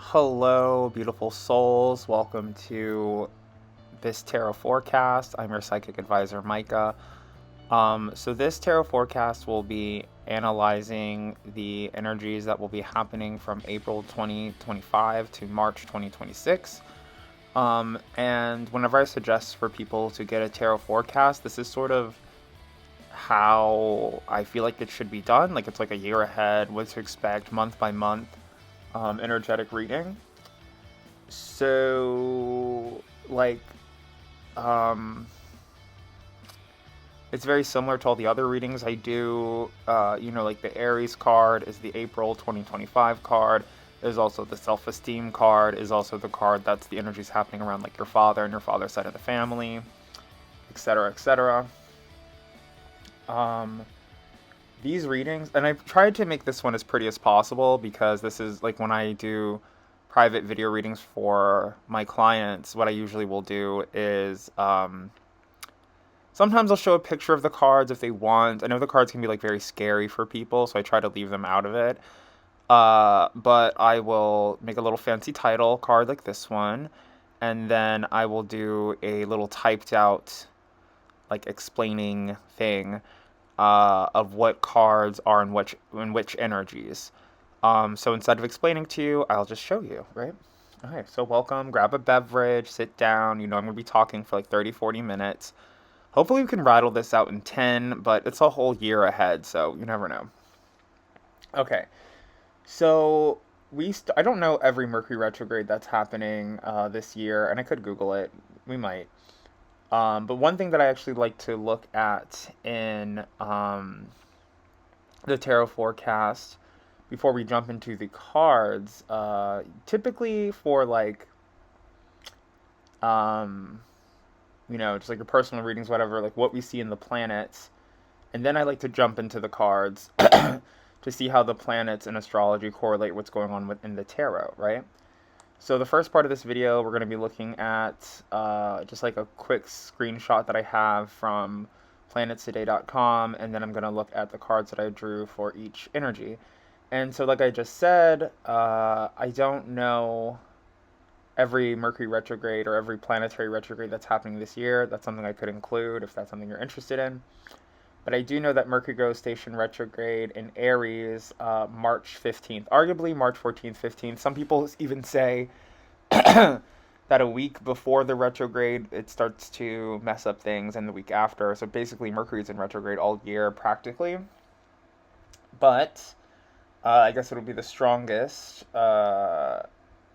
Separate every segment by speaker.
Speaker 1: Hello, beautiful souls. Welcome to this tarot forecast. I'm your psychic advisor, Micah. So this tarot forecast will be analyzing the energies that will be happening from April 2025 to March 2026. And whenever I suggest for people to get a tarot forecast, this is sort of how I feel like it should be done. Like it's like a year ahead, what to expect month by month, energetic reading. So, like, um, it's very similar to all the other readings I do. Like the Aries card is the April 2025 card. There's also the self-esteem card, is also the card that's the energies happening around like your father and your father's side of the family, etc., etc. Um, these readings, and I've tried to make this one as pretty as possible because this is like when I do private video readings for my clients, what I usually will do is sometimes I'll show a picture of the cards if they want. I know the cards can be like very scary for people, so I try to leave them out of it. But I will make a little fancy title card like this one, and then I will do a little typed out, like explaining thing of what cards are in which energies. So instead of explaining to you, I'll just show you, right? Okay, so welcome, grab a beverage, sit down. I'm going to be talking for like 30, 40 minutes. Hopefully, we can rattle this out in 10, but it's a whole year ahead, so you never know. Okay, so I don't know every Mercury retrograde that's happening this year, and I could Google it. We might. But one thing that I actually like to look at in the tarot forecast before we jump into the cards, typically for like, um, just like your personal readings, whatever, like what we see in the planets. And then I like to jump into the cards to see how the planets in astrology correlate what's going on within the tarot, right? So the first part of this video, we're going to be looking at just like a quick screenshot that I have from planetstoday.com, and then I'm going to look at the cards that I drew for each energy. And so, like I just said, I don't know every Mercury retrograde or every planetary retrograde that's happening this year. That's something I could include if that's something you're interested in. But I do know that Mercury goes station retrograde in Aries March 15th, arguably March 14th, 15th. Some people even say that a week before the retrograde, it starts to mess up things, and the week after. So basically, Mercury's in retrograde all year practically. But I guess it'll be the strongest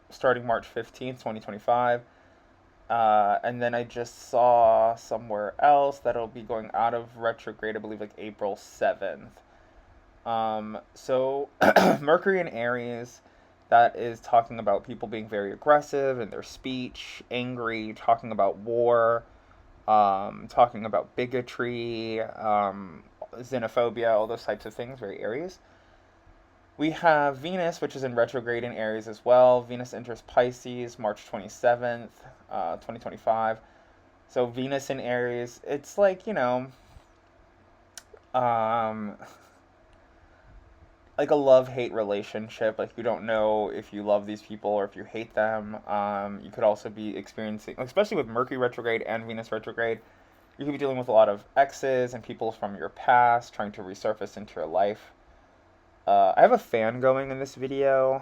Speaker 1: starting March 15th, 2025. And then I just saw somewhere else that it'll be going out of retrograde, I believe, like April 7th. So Mercury in Aries, that is talking about people being very aggressive in their speech, angry, talking about war, talking about bigotry, xenophobia, all those types of things, very Aries. We have Venus, which is in retrograde in Aries as well. Venus enters Pisces March 27th, 2025. So Venus in Aries, it's like, um, like a love-hate relationship. Like you don't know if you love these people or if you hate them. You could also be experiencing, especially with Mercury retrograde and Venus retrograde, you could be dealing with a lot of exes and people from your past trying to resurface into your life. I have a fan going in this video.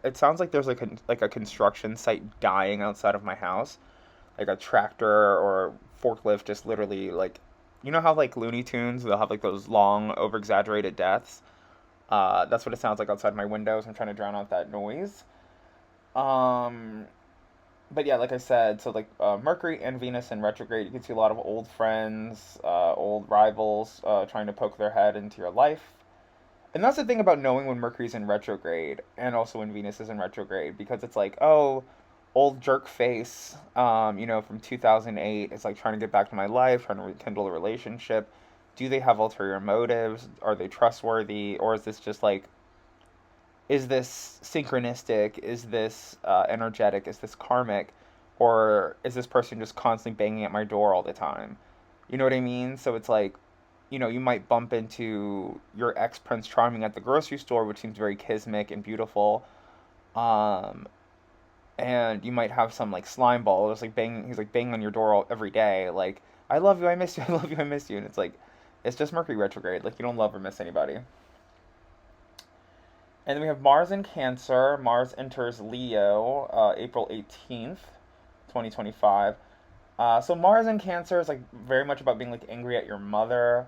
Speaker 1: It sounds like there's like a construction site dying outside of my house, like a tractor or forklift just literally like, how like Looney Tunes they'll have like those long over exaggerated deaths. That's what it sounds like outside my windows. I'm trying to drown out that noise. Um, but yeah, like I said, so like Mercury and Venus in retrograde, you can see a lot of old friends, old rivals trying to poke their head into your life. And that's the thing about knowing when Mercury's in retrograde and also when Venus is in retrograde, because it's like, oh, old jerk face, from 2008 is like trying to get back to my life, trying to rekindle a relationship. Do they have ulterior motives? Are they trustworthy? Or is this just like, is this synchronistic? Is this energetic? Is this karmic? Or is this person just constantly banging at my door all the time? You know what I mean? So it's like, you might bump into your ex Prince Charming at the grocery store, which seems very kismic and beautiful. Um, and you might have some like slime ball just like bang. He's like banging on your door every day, like I love you, I miss you, I love you, I miss you, and it's like it's just Mercury retrograde. Like you don't love or miss anybody. And then we have Mars in Cancer. Mars enters Leo April 18th, 2025. So Mars in Cancer is like very much about being like angry at your mother,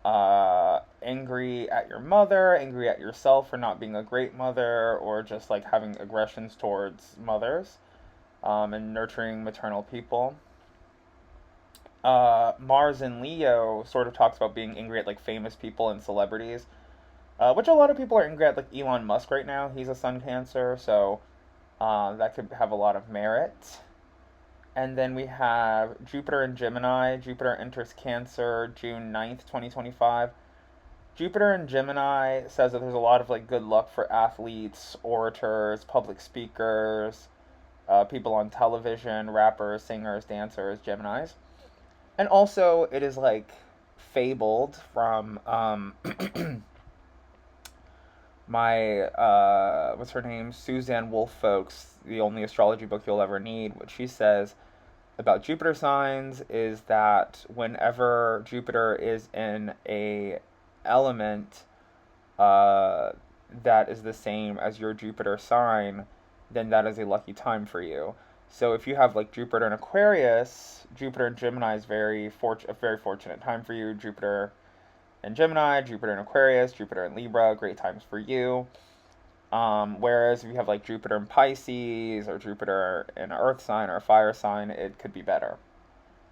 Speaker 1: angry at your mother, angry at yourself for not being a great mother, or just like having aggressions towards mothers, and nurturing maternal people. Mars in Leo sort of talks about being angry at like famous people and celebrities, which a lot of people are angry at, like Elon Musk right now. He's a Sun Cancer, so that could have a lot of merit. And then we have Jupiter in Gemini. Jupiter enters Cancer June 9th, 2025. Jupiter in Gemini says that there's a lot of like good luck for athletes, orators, public speakers, people on television, rappers, singers, dancers, Geminis. And also, it is like fabled from my what's her name, Suzanne Wolf Folks, the only astrology book you'll ever need. What she says about Jupiter signs is that whenever Jupiter is in a element uh, that is the same as your Jupiter sign, then that is a lucky time for you. So if you have like Jupiter in Aquarius, Jupiter in Gemini is a very fortunate time for you. Jupiter in Gemini, Jupiter in Aquarius, Jupiter in Libra, great times for you. Whereas if you have like Jupiter in Pisces or Jupiter in an Earth sign or a fire sign, it could be better.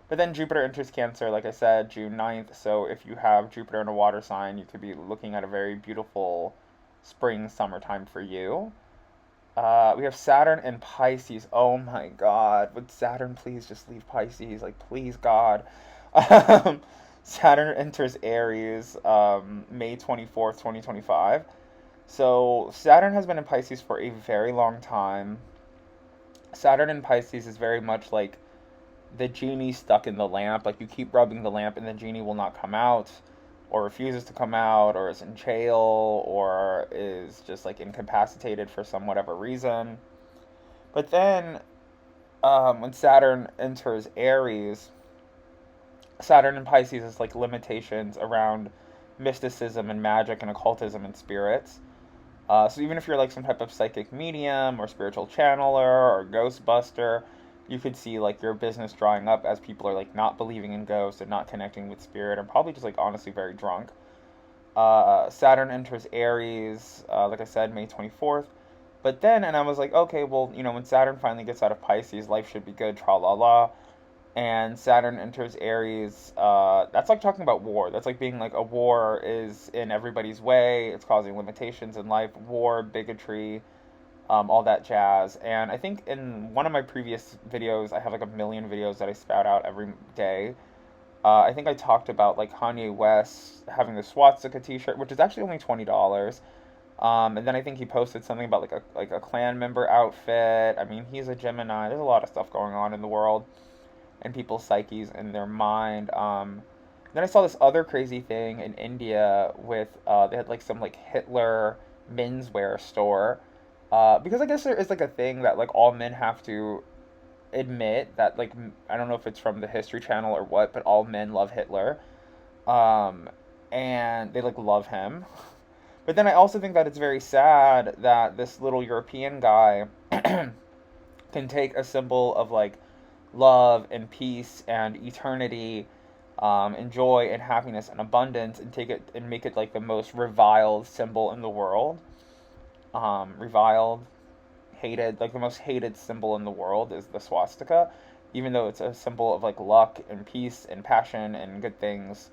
Speaker 1: But then Jupiter enters Cancer, like I said, June 9th. So if you have Jupiter in a water sign, you could be looking at a very beautiful spring, summertime for you. We have Saturn in Pisces. Oh my God. Would Saturn please just leave Pisces? Like, please, God. Um, Saturn enters Aries May 24th, 2025. So Saturn has been in Pisces for a very long time. Saturn in Pisces is very much like the genie stuck in the lamp. Like you keep rubbing the lamp and the genie will not come out, or refuses to come out, or is in jail, or is just like incapacitated for some whatever reason. But then when Saturn enters Aries, Saturn in Pisces is like limitations around mysticism and magic and occultism and spirits. So even if you're like some type of psychic medium or spiritual channeler or ghostbuster, you could see like your business drying up as people are like not believing in ghosts and not connecting with spirit and probably just like honestly very drunk. Saturn enters Aries, like I said, May 24th. But then, and I was like, okay, well, when Saturn finally gets out of Pisces, life should be good, tra la la. And Saturn enters Aries. That's like talking about war. That's like being like a war is in everybody's way. It's causing limitations in life, war, bigotry, all that jazz. And I think in one of my previous videos, I have like a million videos that I spout out every day. I think I talked about like Kanye West having the swastika T-shirt, which is actually only $20. And then I think he posted something about like a clan member outfit. I mean, he's a Gemini. There's a lot of stuff going on in the world and people's psyches and their mind. Then I saw this other crazy thing in India with they had like some like Hitler menswear store. Because I guess there is like a thing that like all men have to admit that like I don't know if it's from the History Channel or what, but all men love Hitler, um, and they like love him. But then I also think that it's very sad that this little European guy can take a symbol of like love and peace and eternity, and joy and happiness and abundance, and take it and make it like the most reviled symbol in the world. Reviled, hated, like the most hated symbol in the world is the swastika, even though it's a symbol of like luck and peace and passion and good things.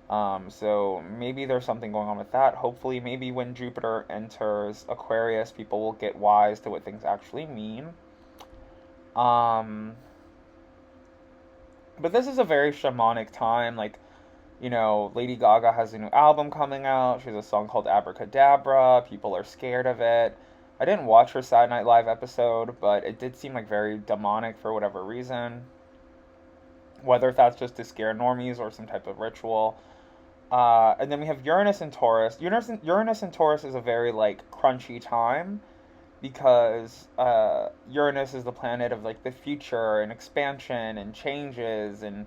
Speaker 1: So maybe there's something going on with that. Hopefully, maybe when Jupiter enters Aquarius, people will get wise to what things actually mean. Um, but this is a very shamanic time. Like, Lady Gaga has a new album coming out. She has a song called Abracadabra. People are scared of it. I didn't watch her Saturday Night Live episode, but it did seem like very demonic for whatever reason. Whether that's just to scare normies or some type of ritual. And then we have Uranus and Taurus. Uranus and Taurus is a very like crunchy time. because Uranus is the planet of like the future and expansion and changes and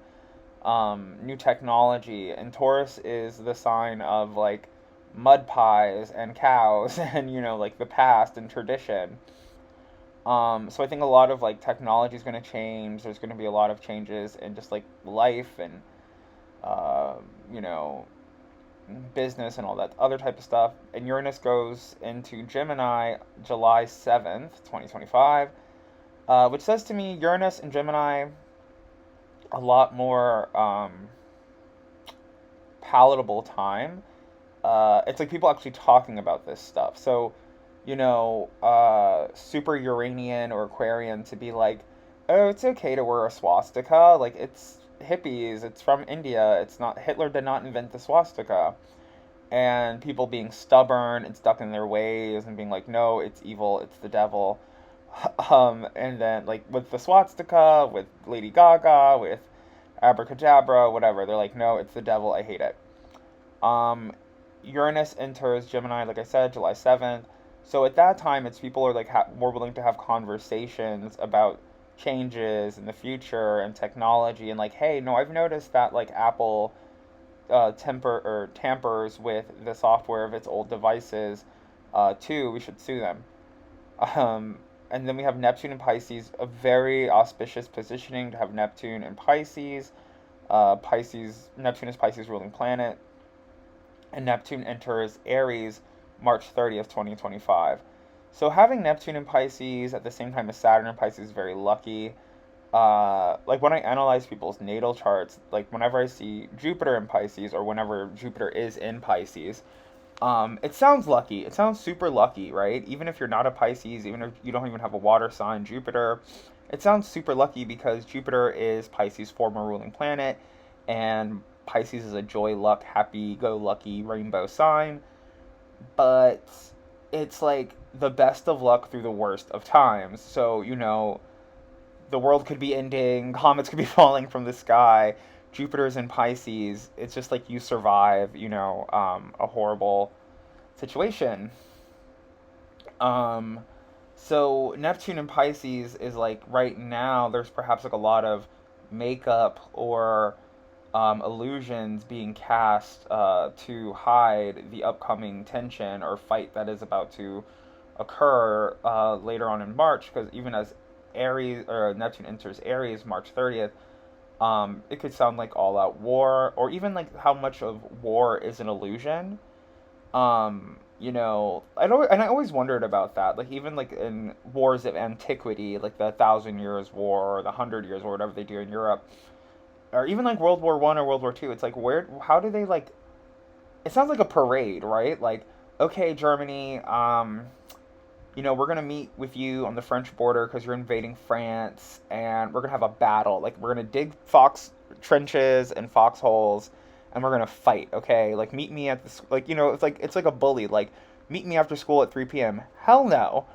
Speaker 1: new technology, and Taurus is the sign of like mud pies and cows and like the past and tradition. So I think a lot of like technology is going to change. There's going to be a lot of changes in just like life and uh, you know business and all that other type of stuff. And Uranus goes into Gemini July 7th, 2025, which says to me Uranus and Gemini a lot more palatable time. It's like people actually talking about this stuff. So, super Uranian or Aquarian to be like, oh, it's okay to wear a swastika. Like, it's hippies. It's from India. It's not, Hitler did not invent the swastika. And people being stubborn and stuck in their ways and being like, no, it's evil. It's the devil. And then, like, with the swastika, with Lady Gaga, with Abracadabra, whatever, they're like, no, it's the devil. I hate it. Um, Uranus enters Gemini, like I said, July 7th. So at that time, it's people are like more willing to have conversations about changes in the future and technology and like, hey, no, I've noticed that like Apple tampers with the software of its old devices too. We should sue them. Um, and then we have Neptune in Pisces, a very auspicious positioning to have Neptune in Pisces. Neptune is Pisces ruling planet, and Neptune enters Aries March 30th, 2025. So having Neptune in Pisces at the same time as Saturn in Pisces is very lucky. Like when I analyze people's natal charts, like whenever I see Jupiter in Pisces or whenever Jupiter is in Pisces, it sounds lucky. It sounds super lucky, right? Even if you're not a Pisces, even if you don't even have a water sign, Jupiter, it sounds super lucky because Jupiter is Pisces' former ruling planet, and Pisces is a joy, luck, happy, go lucky rainbow sign. But it's like the best of luck through the worst of times. So, the world could be ending, comets could be falling from the sky. Jupiter's in Pisces. It's just like you survive, a horrible situation. Um, so Neptune in Pisces is like right now. There's perhaps like a lot of makeup or illusions being cast to hide the upcoming tension or fight that is about to occur later on in March. Because even as Aries or Neptune enters Aries March 30th, it could sound like all out war, or even like how much of war is an illusion. I always wondered about that. Like even like in wars of antiquity, like the Thousand Years' War or the 100 Years' War, whatever they do in Europe, or even like World War I or World War II. It's like where, how do they like? It sounds like a parade, right? Like, okay, Germany, we're gonna meet with you on the French border because you're invading France, and we're gonna have a battle. Like, we're gonna dig fox trenches and foxholes, and we're gonna fight. Okay, like meet me at this. Like, it's like a bully. Like, meet me after school at 3 p.m. Hell no,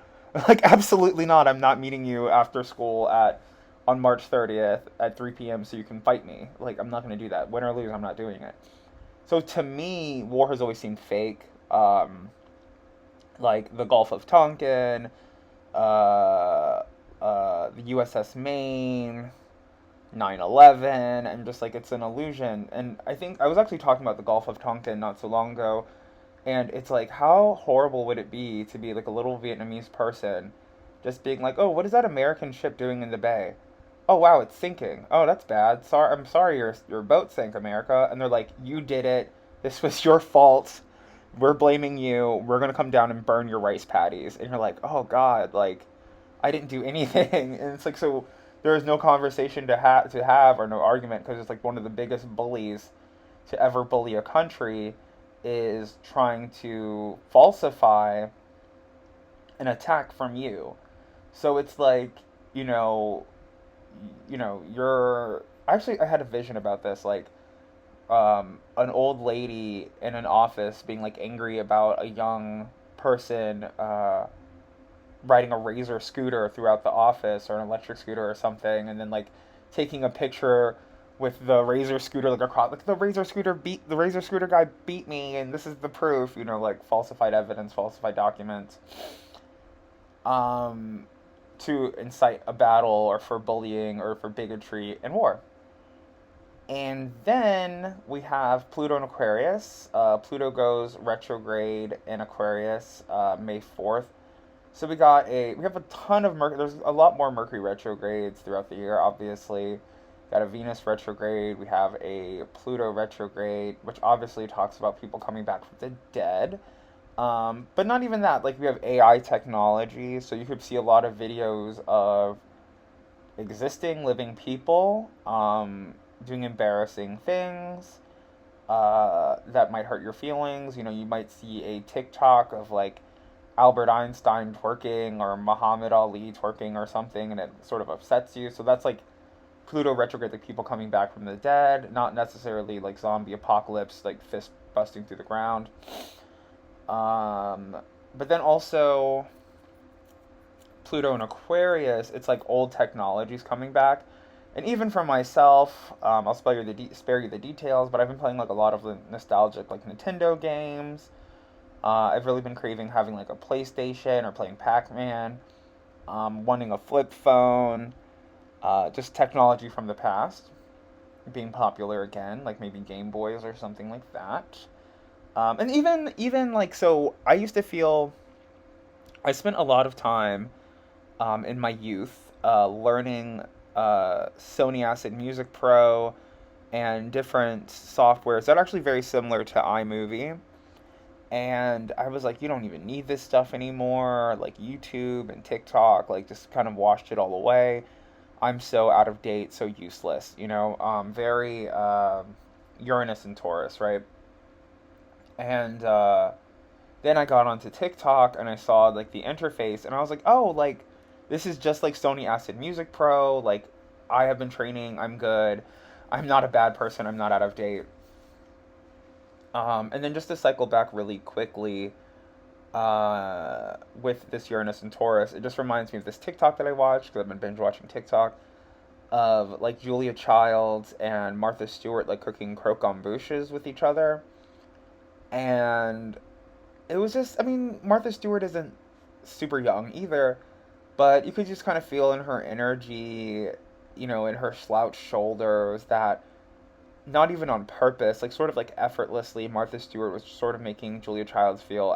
Speaker 1: like absolutely not. I'm not meeting you after school at on March 30th at 3 p.m. so you can fight me. Like, I'm not gonna do that. Win or lose, I'm not doing it. So to me, war has always seemed fake. Like the Gulf of Tonkin, the USS Maine, 9/11, and just like it's an illusion. And I think I was actually talking about the Gulf of Tonkin not so long ago, and it's like, how horrible would it be to be like a little Vietnamese person just being like, oh, what is that American ship doing in the bay? Oh wow, it's sinking. Oh, that's bad. Sorry, I'm sorry your boat sank, America. And they're like, you did it. This was your fault. We're blaming you. We're gonna come down and burn your rice paddies. And you're like, oh God, like I didn't do anything. And it's like, so there is no conversation to have or no argument because it's like one of the biggest bullies to ever bully a country is trying to falsify an attack from you. So it's like, you know, you're actually, I had a vision about this, like an old lady in an office being like angry about a young person riding a razor scooter throughout the office or an electric scooter or something, and then like taking a picture with the razor scooter like across, like the razor scooter guy beat me and this is the proof, like falsified evidence, falsified documents. um, to incite a battle or for bullying or for bigotry and war. And then we have Pluto in Aquarius. Pluto goes retrograde in Aquarius May 4th. So we have a ton of Mercury. There's a lot more Mercury retrogrades throughout the year. Obviously, got a Venus retrograde. We have a Pluto retrograde, which obviously talks about people coming back from the dead. But not even that. Like we have AI technology, so you could see a lot of videos of existing living people doing embarrassing things that might hurt your feelings. You know, you might see a TikTok of like Albert Einstein twerking or Muhammad Ali twerking or something, and it sort of upsets you. So that's like Pluto retrograde, like people coming back from the dead, not necessarily like zombie apocalypse, like fist busting through the ground. Um, but then also Pluto and Aquarius, it's like old technologies coming back. And even for myself, I'll spare you the details, but I've been playing like a lot of the nostalgic like Nintendo games. I've really been craving having like a PlayStation or playing Pac-Man, wanting a flip phone, just technology from the past being popular again, like maybe Game Boys or something like that. And even like so, I used to feel I spent a lot of time in my youth learning Sony Acid Music Pro and different softwares that are actually very similar to iMovie. And I was like, you don't even need this stuff anymore. Like YouTube and TikTok, like just kind of washed it all away. I'm so out of date, so useless, you know. Very Uranus and Taurus, right? And then I got onto TikTok and I saw like the interface, and I was like, oh, like this is just like Sony Acid Music Pro. Like I have been training. I'm good. I'm not a bad person. I'm not out of date. And then just to cycle back really quickly with this Uranus and Taurus, it just reminds me of this TikTok that I watched because I've been binge watching TikTok of like Julia Childs and Martha Stewart like cooking croquembouches with each other, and it was just, I mean, Martha Stewart isn't super young either, but you could just kind of feel in her energy, you know, in her slouched shoulders that not even on purpose, like sort of like effortlessly, Martha Stewart was sort of making Julia Childs feel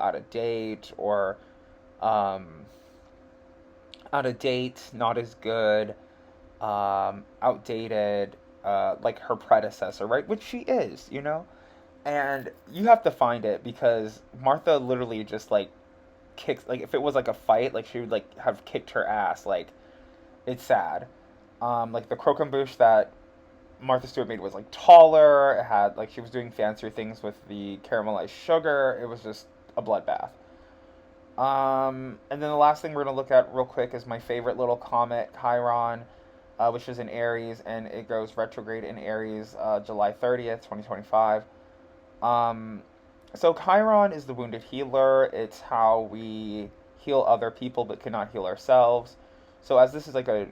Speaker 1: um, out of date, not as good, outdated, like her predecessor, right? Which she is, you know? And you have to find it because Martha literally just like kicks, like if it was like a fight, like she would like have kicked her ass. Like it's sad. Like the croquembouche that Martha Stewart made was like taller. It had like she was doing fancier things with the caramelized sugar. It was just a bloodbath. And then the last thing we're gonna look at real quick is my favorite little comet, Chiron, which is in Aries, and it goes retrograde in Aries, July 30th, 2025. Um, so Chiron is the wounded healer. It's how we heal other people but cannot heal ourselves. So as this is like a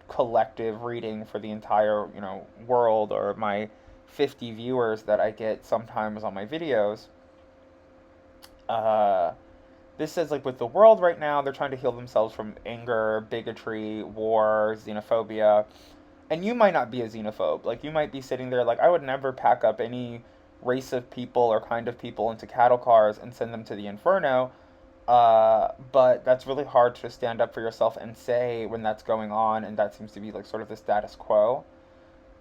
Speaker 1: collective reading for the entire, you know, world or my 50 viewers that I get sometimes on my videos, uh, this says like with the world right now, they're trying to heal themselves from anger, bigotry, war, xenophobia. And you might not be a xenophobe. Like you might be sitting there like I would never pack up any race of people or kind of people into cattle cars and send them to the inferno. But that's really hard to stand up for yourself and say when that's going on, and that seems to be like sort of the status quo.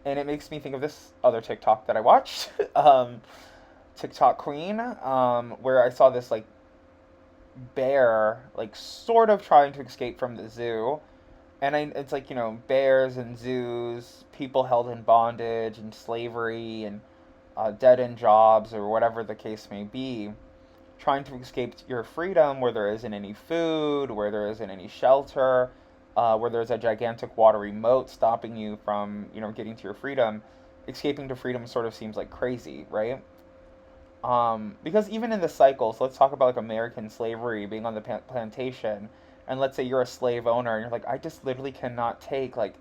Speaker 1: And it makes me think of this other TikTok that I watched, TikTok Queen, where I saw this like bear like sort of trying to escape from the zoo, and it's like, you know, bears and zoos, people held in bondage and slavery and dead end jobs or whatever the case may be, trying to escape your freedom where there isn't any food, where there isn't any shelter, where there's a gigantic watery moat stopping you from, you know, getting to your freedom. Escaping to freedom sort of seems like crazy, right? Because even in the cycles, let's talk about like American slavery, being on the plantation, and let's say you're a slave owner and you're like, I just literally cannot take like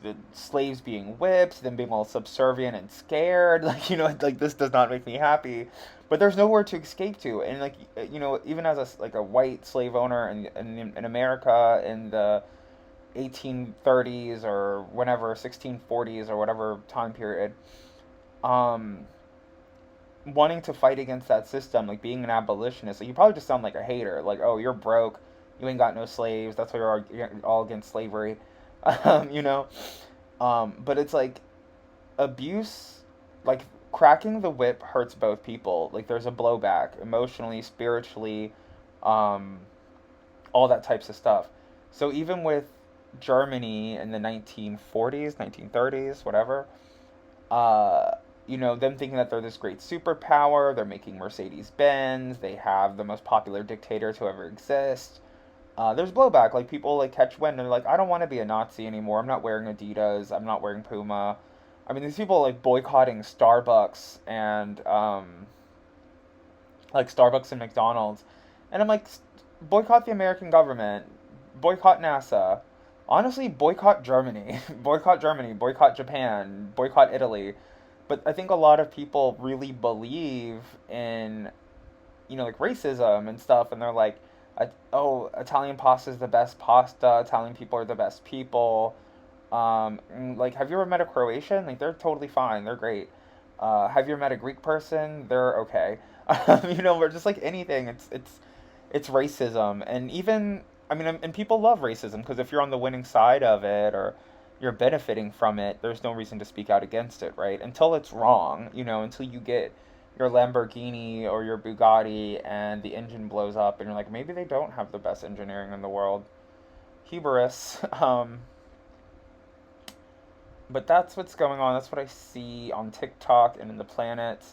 Speaker 1: the slaves being whipped, them being all subservient and scared. Like, like this does not make me happy. But there's nowhere to escape to, and like, even as a white slave owner in America in the 1830s or whenever 1640s or whatever time period, um, wanting to fight against that system, like being an abolitionist, like you probably just sound like a hater. Like, oh, you're broke, you ain't got no slaves. That's why you're all against slavery. um, you know. But it's like abuse, like cracking the whip hurts both people. Like there's a blowback emotionally, spiritually, um, all that types of stuff. So even with Germany in the 1940s, 1930s, whatever, uh, them thinking that they're this great superpower, they're making Mercedes Benz, they have the most popular dictator to ever exist. There's blowback. Like people like catch wind and they're like, I don't want to be a Nazi anymore. I'm not wearing Adidas. I'm not wearing Puma. I mean, these people like boycotting Starbucks and like Starbucks and McDonald's, and I'm like, boycott the American government, boycott NASA. Honestly, boycott Germany, boycott Germany, boycott Japan, boycott Italy. But I think a lot of people really believe in like racism and stuff, and they're like, oh, Italian pasta is the best pasta. Italian people are the best people. Like, have you ever met a Croatian? Like, they're totally fine. They're great. Have you ever met a Greek person? They're okay. We're just like anything. It's racism, and even I mean, and people love racism because if you're on the winning side of it or you're benefiting from it, there's no reason to speak out against it, right? Until it's wrong, until you get your Lamborghini or your Bugatti and the engine blows up and you're like, maybe they don't have the best engineering in the world. Hubris. But that's what's going on. That's what I see on TikTok and in the planet.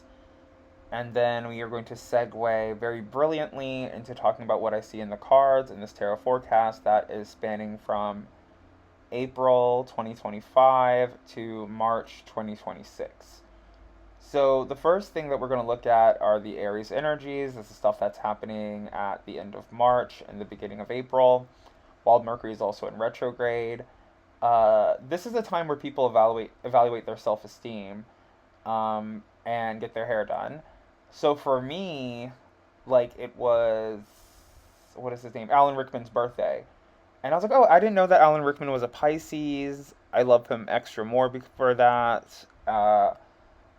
Speaker 1: And then we are going to segue very brilliantly into talking about what I see in the cards in this tarot forecast that is spanning from April 2025 to March 2026. So the first thing that we're going to look at are the Aries energies. This is stuff that's happening at the end of March and the beginning of April, while Mercury is also in retrograde. This is a time where people evaluate their self esteem, and get their hair done. So for me, like it was, what is his name? Alan Rickman's birthday, and I was like, oh, I didn't know that Alan Rickman was a Pisces. I love him extra more for that.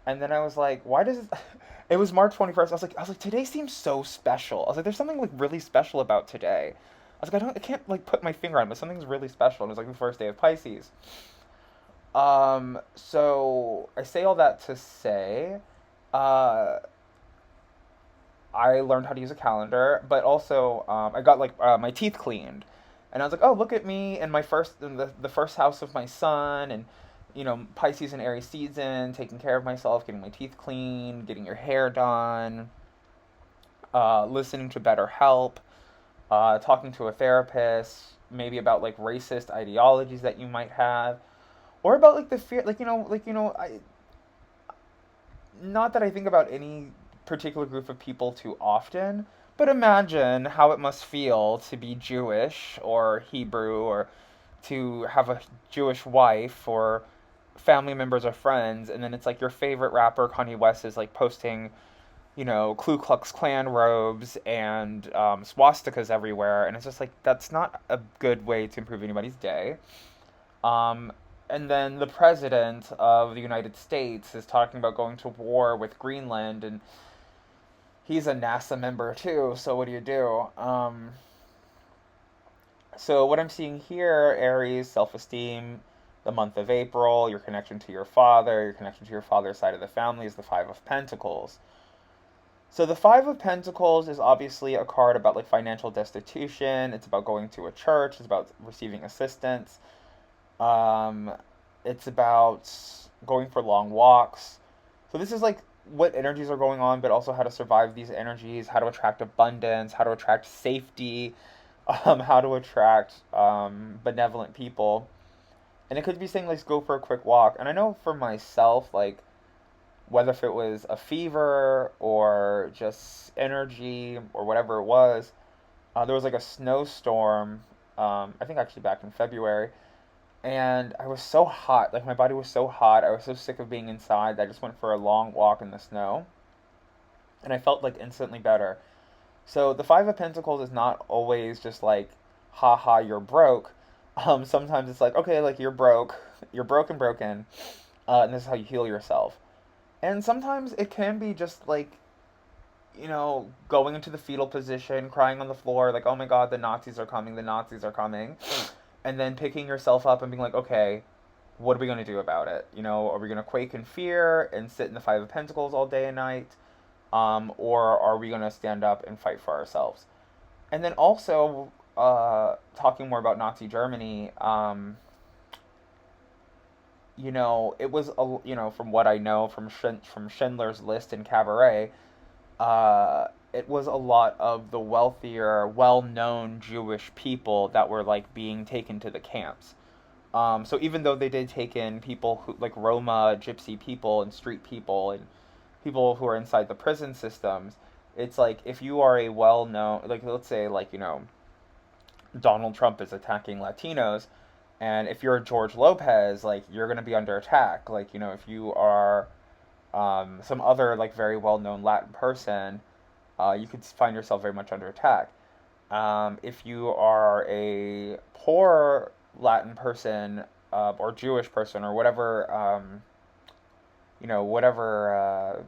Speaker 1: And then I was like, why does it... It was March 21st. I was like, today seems so special. I was like, there's something like really special about today. I was like, I can't like put my finger on it, but something's really special. And it was like the first day of Pisces. So I say all that to say, uh, I learned how to use a calendar, but also I got like my teeth cleaned, and I was like, oh, look at me in the first house of my son, and Pisces and Aries season, taking care of myself, getting my teeth cleaned, getting your hair done, listening to BetterHelp, talking to a therapist, maybe about like racist ideologies that you might have, or about like the fear, I not that I think about any particular group of people too often, but imagine how it must feel to be Jewish or Hebrew or to have a Jewish wife or family members or friends, and then it's like your favorite rapper Kanye West is like posting, Ku Klux Klan robes and swastikas everywhere, and it's just like that's not a good way to improve anybody's day. Um, and then the president of the United States is talking about going to war with Greenland, and he's a NASA member too. So what do you do? So what I'm seeing here, Aries, self-esteem, the month of April, your connection to your connection to your father's side of the family is the Five of Pentacles. So the Five of Pentacles is obviously a card about like financial destitution. It's about going to a church. It's about receiving assistance. Um, it's about going for long walks. So this is like what energies are going on, but also how to survive these energies, how to attract abundance, how to attract safety, how to attract benevolent people. And it could be saying, like, go for a quick walk. And I know for myself, like, whether if it was a fever or just energy or whatever it was, there was like a snowstorm, I think actually back in February. And I was so hot, like my body was so hot. I was so sick of being inside that I just went for a long walk in the snow, and I felt like instantly better. So the Five of Pentacles is not always just like, ha ha, you're broke. Sometimes it's like, okay, like you're broken, and this is how you heal yourself. And sometimes it can be just like, going into the fetal position, crying on the floor, like, oh my God, the Nazis are coming, the Nazis are coming, and then picking yourself up and being like, okay, what are we going to do about it? Are we going to quake in fear and sit in the Five of Pentacles all day and night? Or are we going to stand up and fight for ourselves? And then also, talking more about Nazi Germany, it was, from what I know from Schindler's List and Cabaret, it was a lot of the wealthier, well-known Jewish people that were like being taken to the camps. So even though they did take in people who, like Roma, gypsy people, and street people, and people who are inside the prison systems, it's like if you are a well-known, like let's say like Donald Trump is attacking Latinos, and if you're George Lopez, like you're gonna be under attack. Like if you are some other like very well-known Latin person, you could find yourself very much under attack. If you are a poor Latin person, or Jewish person, or whatever, whatever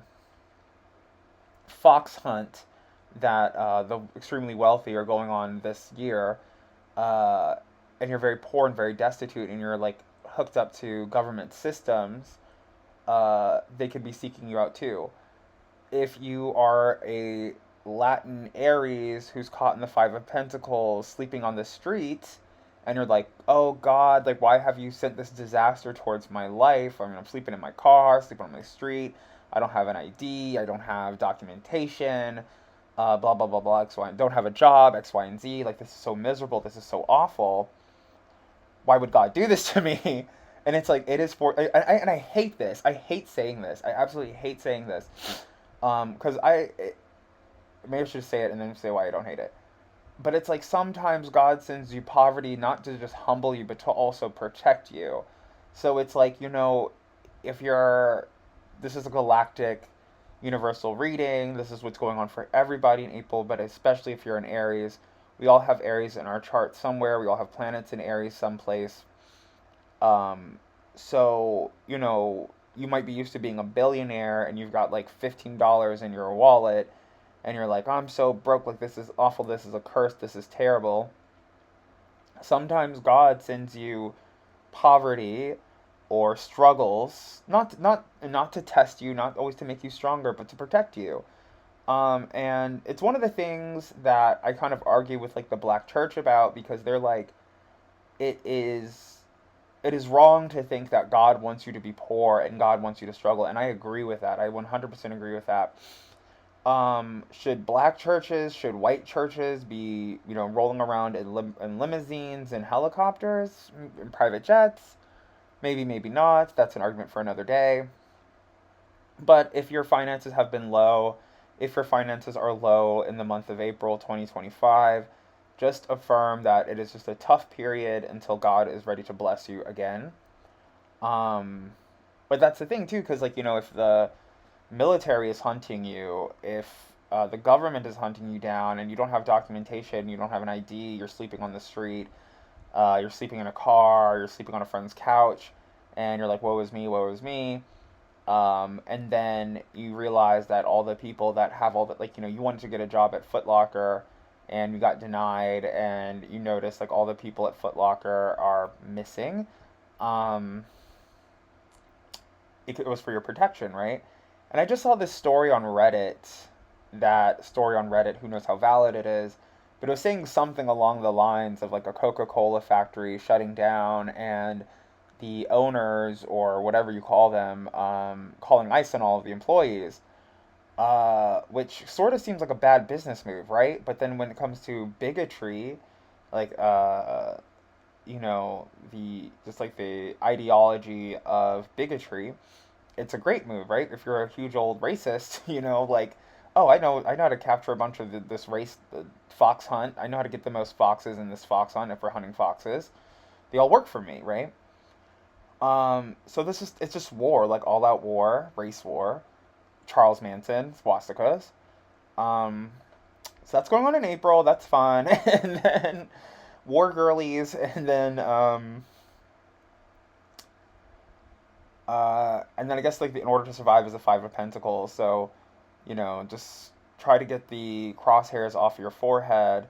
Speaker 1: fox hunt that the extremely wealthy are going on this year, uh, and you're very poor and very destitute, and you're like hooked up to government systems, they could be seeking you out too. If you are a Latin Aries who's caught in the Five of Pentacles, sleeping on the street, and you're like, oh God, like why have you sent this disaster towards my life? I mean, I'm sleeping in my car, sleeping on my street. I don't have an ID. I don't have documentation. Blah blah blah blah. X Y. Don't have a job. X Y and Z. Like this is so miserable. This is so awful. Why would God do this to me? And it's like it is for. And I hate this. I hate saying this. I absolutely hate saying this. Because maybe I should say it and then say why I don't hate it. But it's like sometimes God sends you poverty not to just humble you, but to also protect you. So it's like, if you're, this is a galactic universal reading, this is what's going on for everybody in April, but especially if you're in Aries. We all have Aries in our chart somewhere, we all have planets in Aries someplace. Um, so, you might be used to being a billionaire and you've got like $15 in your wallet and you're like, I'm so broke, like this is awful, this is a curse, this is terrible. Sometimes God sends you poverty or struggles, not to test you, not always to make you stronger, but to protect you. And it's one of the things that I kind of argue with like the Black Church about because they're like, it is it is wrong to think that God wants you to be poor and God wants you to struggle, and I agree with that. I 100% agree with that. Should black churches, should white churches be, rolling around in limousines and helicopters, in private jets? Maybe, maybe not. That's an argument for another day. But if your finances have been low, if your finances are low in the month of April 2025, just affirm that it is just a tough period until God is ready to bless you again. Um, but that's the thing too, because if the military is hunting you, if the government is hunting you down, and you don't have documentation, you don't have an ID, you're sleeping on the street, you're sleeping in a car, you're sleeping on a friend's couch, and you're like, woe is me, woe is me. And then you realize that all the people that have all the, you wanted to get a job at Foot Locker and you got denied, and you notice like all the people at Foot Locker are missing. Um, it was for your protection, right? And I just saw this story on Reddit. That story on Reddit, who knows how valid it is, but it was saying something along the lines of like a Coca-Cola factory shutting down and the owners or whatever you call them calling ice on all of the employees, which sort of seems like a bad business move, right? But then when it comes to bigotry, like the just like the ideology of bigotry, it's a great move, right? If you're a huge old racist, like, oh, I know how to capture a bunch of this race, the fox hunt. I know how to get the most foxes in this fox hunt if we're hunting foxes. They all work for me, right? So it's just war, like all out war, race war. Charles Manson, swastikas. Um, so that's going on in April. That's fun. And then war girlies, and then I guess like in order to survive is a Five of Pentacles. So just try to get the crosshairs off your forehead,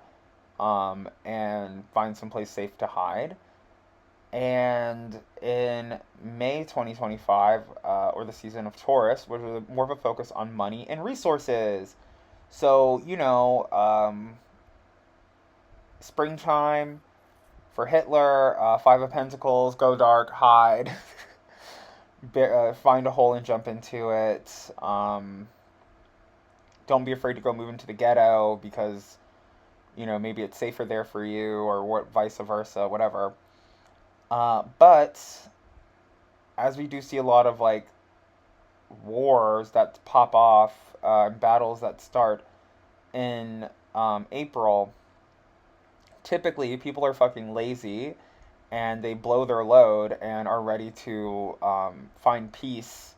Speaker 1: and find some place safe to hide. And in May 2025, or the season of Taurus, which was more of a focus on money and resources. So, springtime for Hitler, Five of Pentacles, go dark, hide, find a hole and jump into it. Don't be afraid to go move into the ghetto because, maybe it's safer there for you, or what, vice versa, whatever. But as we do see a lot of like wars that pop off, battles that start in April, typically people are fucking lazy and they blow their load and are ready to find peace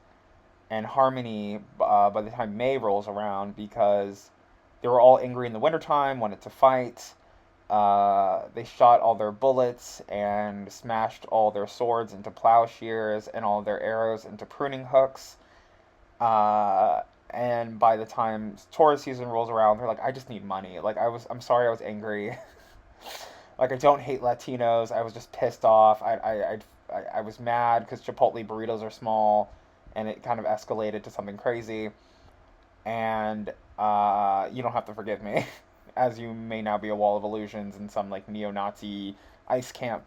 Speaker 1: and harmony by the time May rolls around, because they were all angry in the wintertime, wanted to fight. They shot all their bullets and smashed all their swords into plowshares and all their arrows into pruning hooks. Uh, and by the time Taurus season rolls around, they're like, I just need money. Like I'm sorry, I was angry. Like I don't hate Latinos. I was just pissed off. I was mad because Chipotle burritos are small, and it kind of escalated to something crazy. And you don't have to forgive me, as you may now be a wall of illusions in some like neo-Nazi ice camp.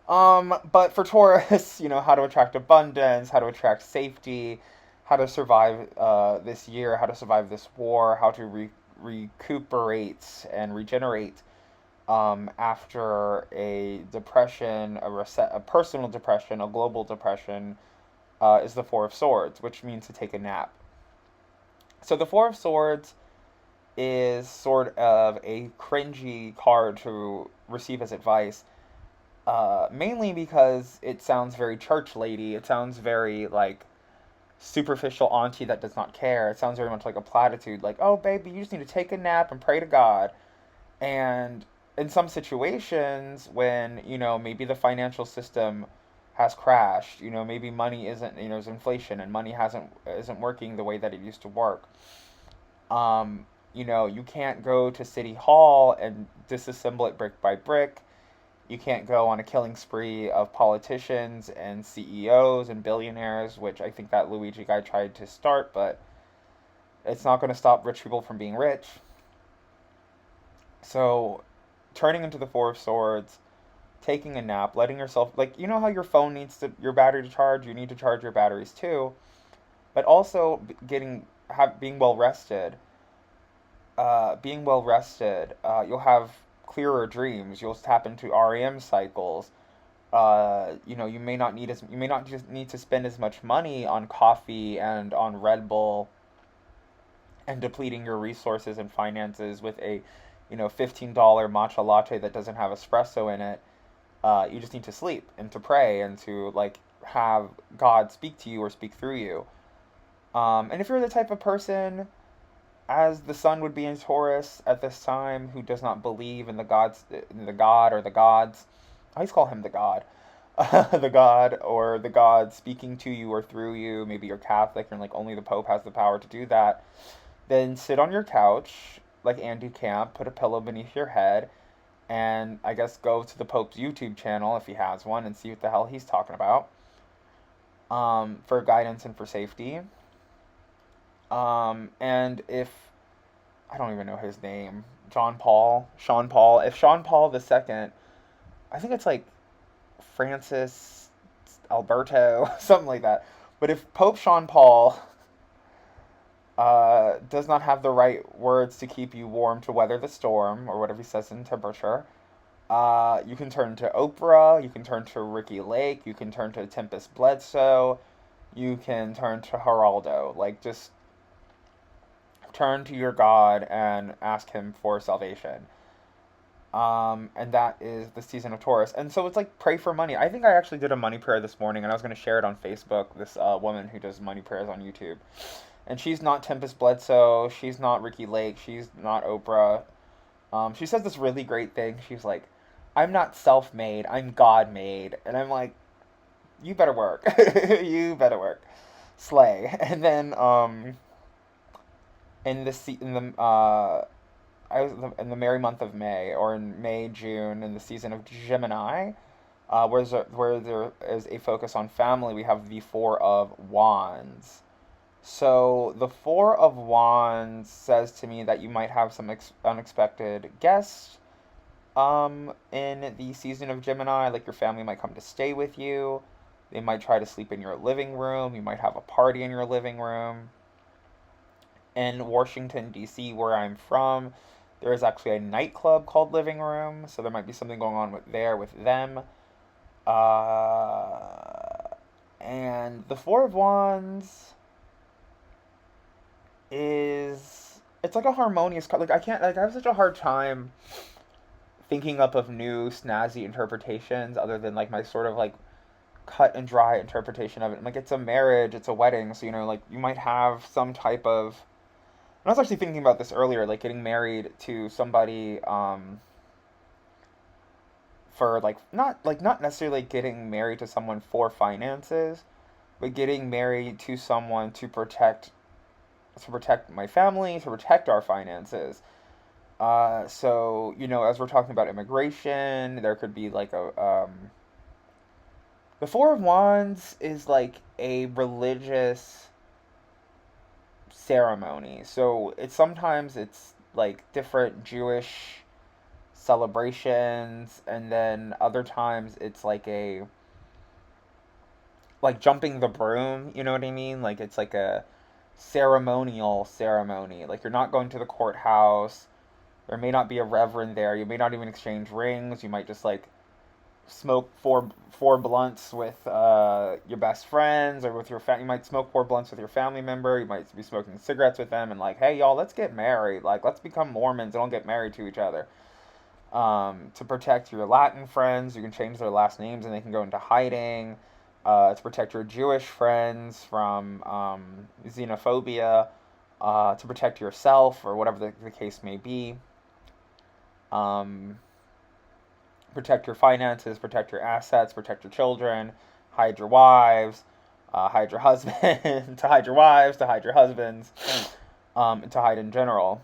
Speaker 1: But for Taurus, how to attract abundance, how to attract safety, how to survive this year, how to survive this war, how to recuperate and regenerate after a depression, a personal depression, a global depression, is the Four of Swords, which means to take a nap. So the Four of Swords is sort of a cringy card to receive as advice, mainly because it sounds very church lady. It sounds very like superficial auntie that does not care. It sounds very much like a platitude, like, oh, baby, you just need to take a nap and pray to God. And in some situations, when, maybe the financial system has crashed, maybe money isn't, there's inflation and money isn't working the way that it used to work. You can't go to City Hall and disassemble it brick by brick. You can't go on a killing spree of politicians and CEOs and billionaires, which I think that Luigi guy tried to start, but it's not going to stop rich people from being rich. So, turning into the Four of Swords, taking a nap, letting yourself, like, how your phone needs your battery to charge, you need to charge your batteries too, but also being well rested. You'll have clearer dreams. You'll tap into REM cycles. You may not just need to spend as much money on coffee and on Red Bull and depleting your resources and finances with a $15 matcha latte that doesn't have espresso in it. You just need to sleep and to pray and to like have God speak to you or speak through you. And if you're the type of person, as the sun would be in Taurus at this time, who does not believe in the God or the gods, I always call him the God, the God or the God speaking to you or through you. Maybe you're Catholic and like only the Pope has the power to do that. Then sit on your couch like Andy Camp, put a pillow beneath your head, and I guess go to the Pope's YouTube channel if he has one and see what the hell he's talking about, for guidance and for safety. And if I don't even know his name, Sean Paul, if Sean Paul the second, I think it's like Francis Alberto, something like that. But if Pope Sean Paul does not have the right words to keep you warm to weather the storm, or whatever he says in temperature, you can turn to Oprah, you can turn to Ricky Lake, you can turn to Tempest Bledsoe, you can turn to Geraldo. Like, just turn to your God and ask him for salvation. And that is the season of Taurus. And so it's like pray for money. I think I actually did a money prayer this morning, and I was going to share it on Facebook. This woman who does money prayers on YouTube, and she's not Tempest Bledsoe, she's not Ricky Lake, she's not Oprah. She says this really great thing. She's like, "I'm not self-made, I'm God-made," and I'm like, "You better work, you better work, slay." And then in the I was in the merry month of May, or in May, June, in the season of Gemini, where there is a focus on family, we have the Four of Wands. So the Four of Wands says to me that you might have some unexpected guests in the season of Gemini, like your family might come to stay with you. They might try to sleep in your living room. You might have a party in your living room. In Washington, D.C., where I'm from, there is actually a nightclub called Living Room, so there might be something going on with them. And the Four of Wands is, it's like a harmonious card. Like I can't, like I have such a hard time thinking up of new snazzy interpretations other than like my sort of like cut and dry interpretation of it. Like it's a marriage, it's a wedding, so like you might have some type of. I was actually thinking about this earlier, like getting married to somebody for not necessarily getting married to someone for finances, but getting married to someone to protect my family, to protect our finances. So as we're talking about immigration, there could be like the Four of Wands is like a religious ceremony. So it's like different Jewish celebrations, and then other times it's like jumping the broom, you know what I mean? Like it's like a ceremonial ceremony. Like you're not going to the courthouse. There may not be a reverend there. You may not even exchange rings. You might just like smoke four blunts with your best friends, or with your family. You might smoke four blunts with your family member. You might be smoking cigarettes with them, and like, hey y'all, let's get married. Like, let's become Mormons and don't get married to each other. To protect your Latin friends, you can change their last names and they can go into hiding. To protect your Jewish friends from xenophobia. To protect yourself, or whatever the case may be. Um, Protect your finances, protect your assets, protect your children, hide your wives, hide your husband, to hide your wives, to hide your husbands, and to hide in general.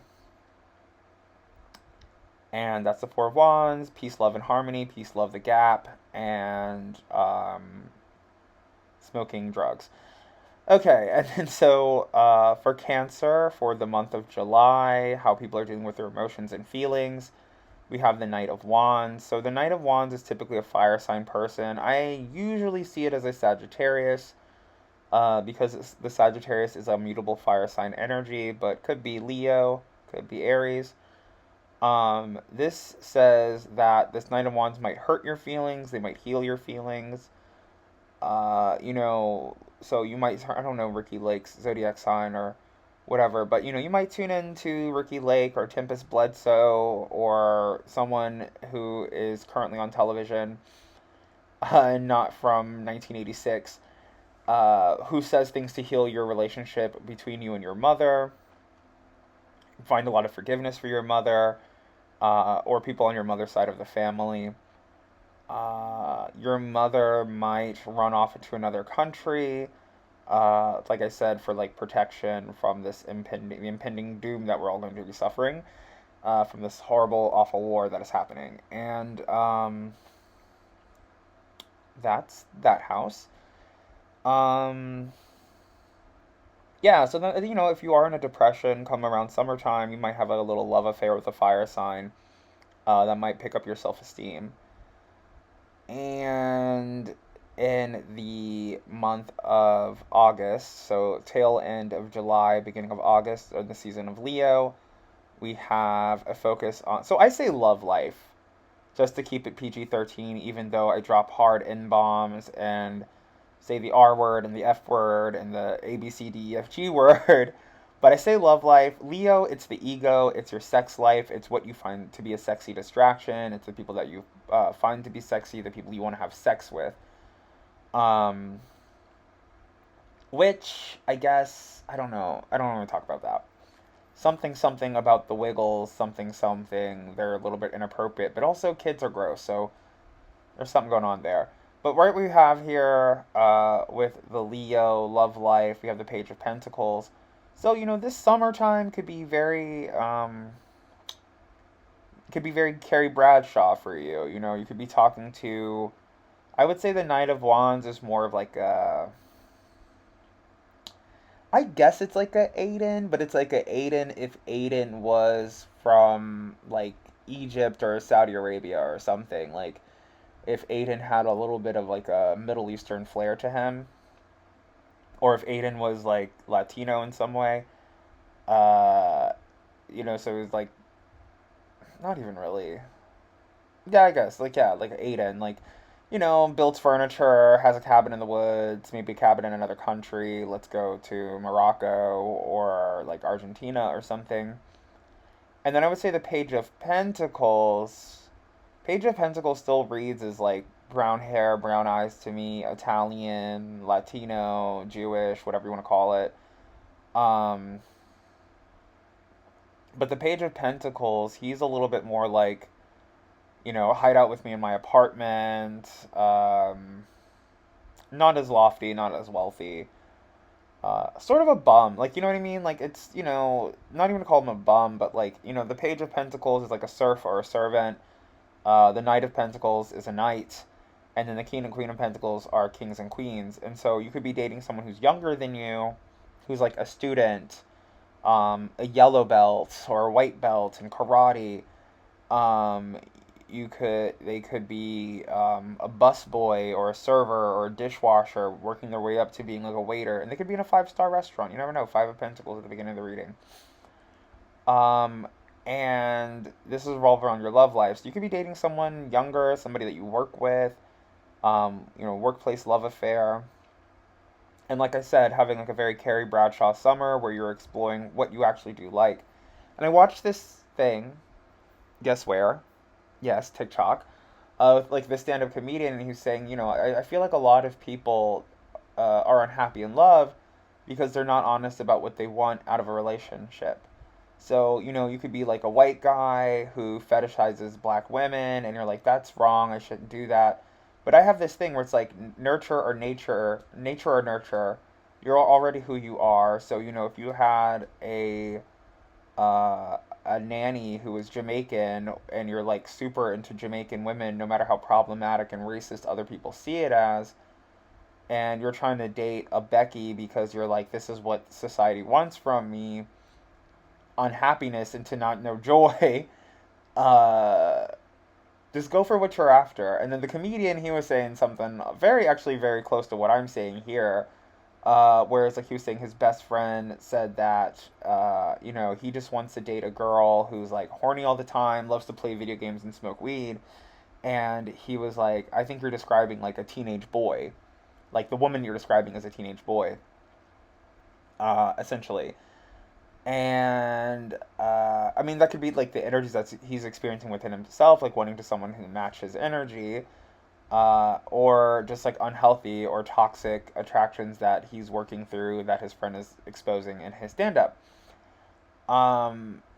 Speaker 1: And that's the Four of Wands: peace, love, and harmony, peace, love, the gap, and smoking drugs. Okay, and then so for Cancer, for the month of July, how people are dealing with their emotions and feelings. We have the Knight of Wands. So the Knight of Wands is typically a fire sign person. I usually see it as a Sagittarius, because the Sagittarius is a mutable fire sign energy, but could be Leo, could be Aries. This says that this Knight of Wands might hurt your feelings, they might heal your feelings. So you might, I don't know Ricky Lake's zodiac sign or whatever, but you might tune into Ricky Lake or Tempest Bledsoe or someone who is currently on television, not from 1986, who says things to heal your relationship between you and your mother. Find a lot of forgiveness for your mother, or people on your mother's side of the family. Your mother might run off into another country, like I said, for like protection from this impending doom that we're all going to be suffering, from this horrible, awful war that is happening. And that's that house. Um, yeah, so then, if you are in a depression, come around summertime, you might have a little love affair with a fire sign, that might pick up your self esteem. And in the month of August, so tail end of July, beginning of August, or the season of Leo, we have a focus on. So I say love life, just to keep it PG-13, even though I drop hard N bombs and say the R word and the F word and the A B C D E F G word. But I say love life. Leo, it's the ego, it's your sex life, it's what you find to be a sexy distraction, it's the people that you find to be sexy, the people you want to have sex with. Um, which, I guess, I don't know. I don't want to talk about that. Something, something about the Wiggles, something, something. They're a little bit inappropriate, but also kids are gross, so there's something going on there. But right we have here with the Leo love life, we have the Page of Pentacles. So this summertime could be very Carrie Bradshaw for you. You could be talking to. I would say the Knight of Wands is more of like a. I guess it's like a Aiden, but it's like a Aiden if Aiden was from like Egypt or Saudi Arabia or something. Like if Aiden had a little bit of like a Middle Eastern flair to him, or if Aiden was like Latino in some way. Uh, so it was like not even really. Yeah, I guess like Aiden, like builds furniture, has a cabin in the woods, maybe a cabin in another country. Let's go to Morocco or like Argentina or something. And then I would say the Page of Pentacles. Page of Pentacles still reads as like brown hair, brown eyes to me, Italian, Latino, Jewish, whatever you want to call it. Um, but the Page of Pentacles, he's a little bit more like, hide out with me in my apartment. Not as lofty, not as wealthy. Sort of a bum. Like, you know what I mean? Like, it's, not even to call him a bum, but like, the Page of Pentacles is like a serf or a servant. The Knight of Pentacles is a knight. And then the King and Queen of Pentacles are kings and queens. And so you could be dating someone who's younger than you, who's like a student, a yellow belt or a white belt in karate. Um, they could be a busboy or a server or a dishwasher working their way up to being like a waiter, and they could be in a 5-star restaurant. You never know. Five of Pentacles at the beginning of the reading. Um, and this is revolved around your love life. So you could be dating someone younger, somebody that you work with, workplace love affair. And like I said, having like a very Carrie Bradshaw summer where you're exploring what you actually do like. And I watched this thing, guess where? Yes, TikTok, with like this stand-up comedian, and he was saying, I feel like a lot of people are unhappy in love because they're not honest about what they want out of a relationship. So, you could be like a white guy who fetishizes black women, and you're like, that's wrong, I shouldn't do that. But I have this thing where it's like nurture or nature, nature or nurture. You're already who you are. So, if you had a nanny who is Jamaican and you're like super into Jamaican women, no matter how problematic and racist other people see it as, and you're trying to date a Becky because you're like, this is what society wants from me, unhappiness and to not know joy, uh, just go for what you're after. And then the comedian, he was saying something actually very close to what I'm saying here. Whereas, like, he was saying his best friend said that, he just wants to date a girl who's, like, horny all the time, loves to play video games and smoke weed. And he was like, I think you're describing, like, a teenage boy. Like, the woman you're describing is a teenage boy, essentially. And, I mean, that could be, like, the energies that he's experiencing within himself, like, wanting to someone who matches energy, or just like unhealthy or toxic attractions that he's working through that his friend is exposing in his stand up.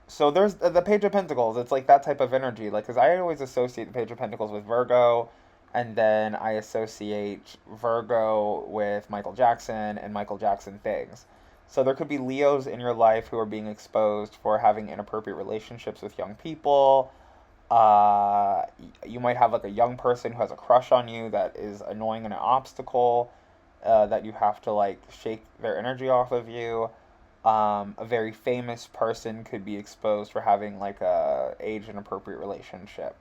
Speaker 1: So there's the Page of Pentacles. It's like that type of energy. Like, because I always associate the Page of Pentacles with Virgo, and then I associate Virgo with Michael Jackson and Michael Jackson things. So there could be Leos in your life who are being exposed for having inappropriate relationships with young people. You might have like a young person who has a crush on you that is annoying and an obstacle, that you have to like shake their energy off of you. A very famous person could be exposed for having like a age inappropriate relationship.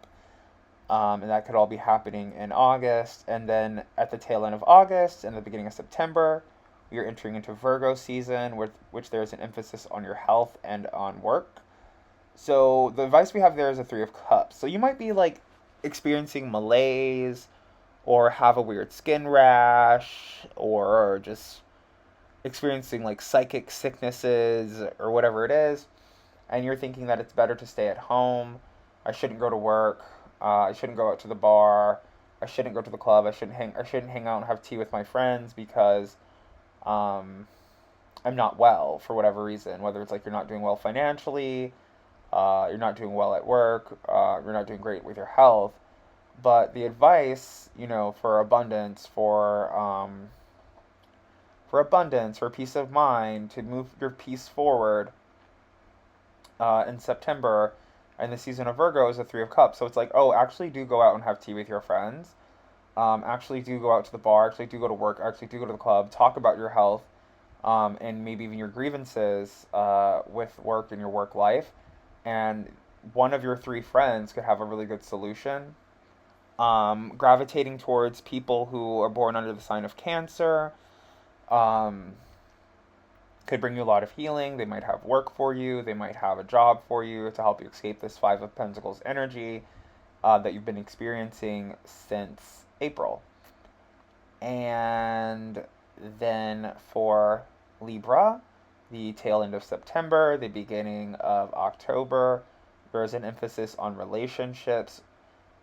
Speaker 1: And that could all be happening in August. And then at the tail end of August and the beginning of September, we are entering into Virgo season, with which there is an emphasis on your health and on work. So the advice we have there is a Three of Cups. So you might be like experiencing malaise or have a weird skin rash or just experiencing like psychic sicknesses or whatever it is, and you're thinking that it's better to stay at home. I shouldn't go to work. I shouldn't go out to the bar. I shouldn't go to the club. I shouldn't hang out and have tea with my friends because um, I'm not well for whatever reason. Whether it's like you're not doing well financially, you're not doing well at work, you're not doing great with your health. But the advice, for abundance, for peace of mind, to move your peace forward in September, and the season of Virgo is the Three of Cups. So it's like, oh, actually do go out and have tea with your friends. Actually do go out to the bar. Actually do go to work. Actually do go to the club. Talk about your health, and maybe even your grievances with work and your work life. And one of your three friends could have a really good solution. Gravitating towards people who are born under the sign of Cancer um, could bring you a lot of healing. They might have work for you. They might have a job for you to help you escape this Five of Pentacles energy that you've been experiencing since April. And then for Libra, the tail end of September, the beginning of October, there's an emphasis on relationships.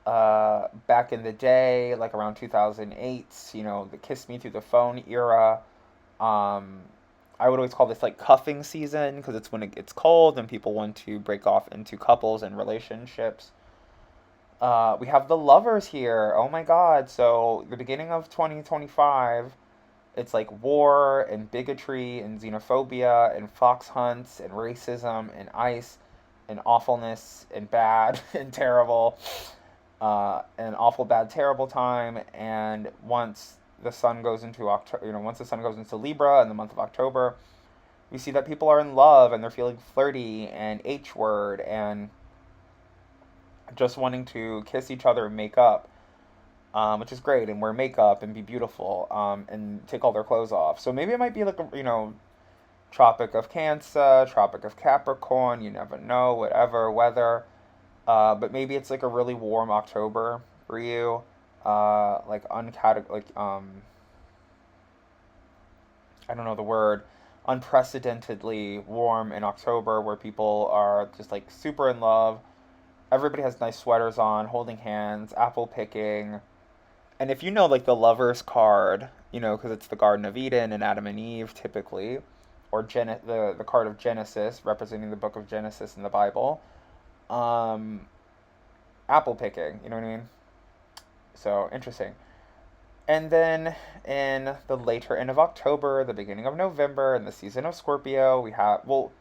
Speaker 1: Back in the day, like around 2008, the kiss me through the phone era. Um, I would always call this like cuffing season because it's when it gets cold and people want to break off into couples and relationships. We have the lovers here. Oh my God. So, the beginning of 2025, it's like war and bigotry and xenophobia and fox hunts and racism and ice and awfulness and bad and terrible, an awful, bad, terrible time. And once the sun goes into Libra in the month of October, we see that people are in love and they're feeling flirty and H word and just wanting to kiss each other and make up, which is great, and wear makeup and be beautiful, and take all their clothes off. So maybe it might be like Tropic of Cancer, Tropic of Capricorn. You never know, whatever weather. But maybe it's like a really warm October for you, like I don't know the word, unprecedentedly warm in October, where people are just like super in love. Everybody has nice sweaters on, holding hands, apple picking. And if you know like the Lovers card, because it's the Garden of Eden and Adam and Eve typically, or the card of Genesis representing the book of Genesis in the Bible, um, apple picking. You know what I mean? So interesting. And then in the later end of October, the beginning of November, in the season of Scorpio, we have, well,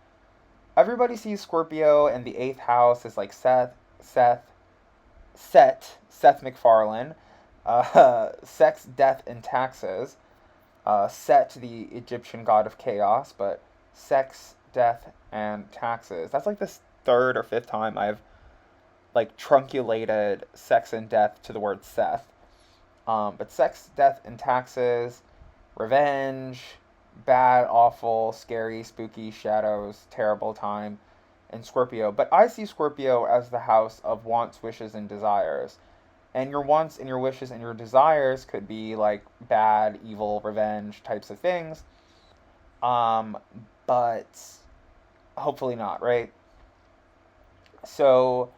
Speaker 1: everybody sees Scorpio and the eighth house is like Seth MacFarlane, sex, death, and taxes. Set, the Egyptian god of chaos, but sex, death, and taxes. That's like this third or fifth time I've like trunculated sex and death to the word Seth. But sex, death, and taxes, revenge, bad, awful, scary, spooky, shadows, terrible time, and Scorpio. But I see Scorpio as the house of wants, wishes, and desires. And your wants and your wishes and your desires could be like bad, evil, revenge types of things. Um, but hopefully not, right? So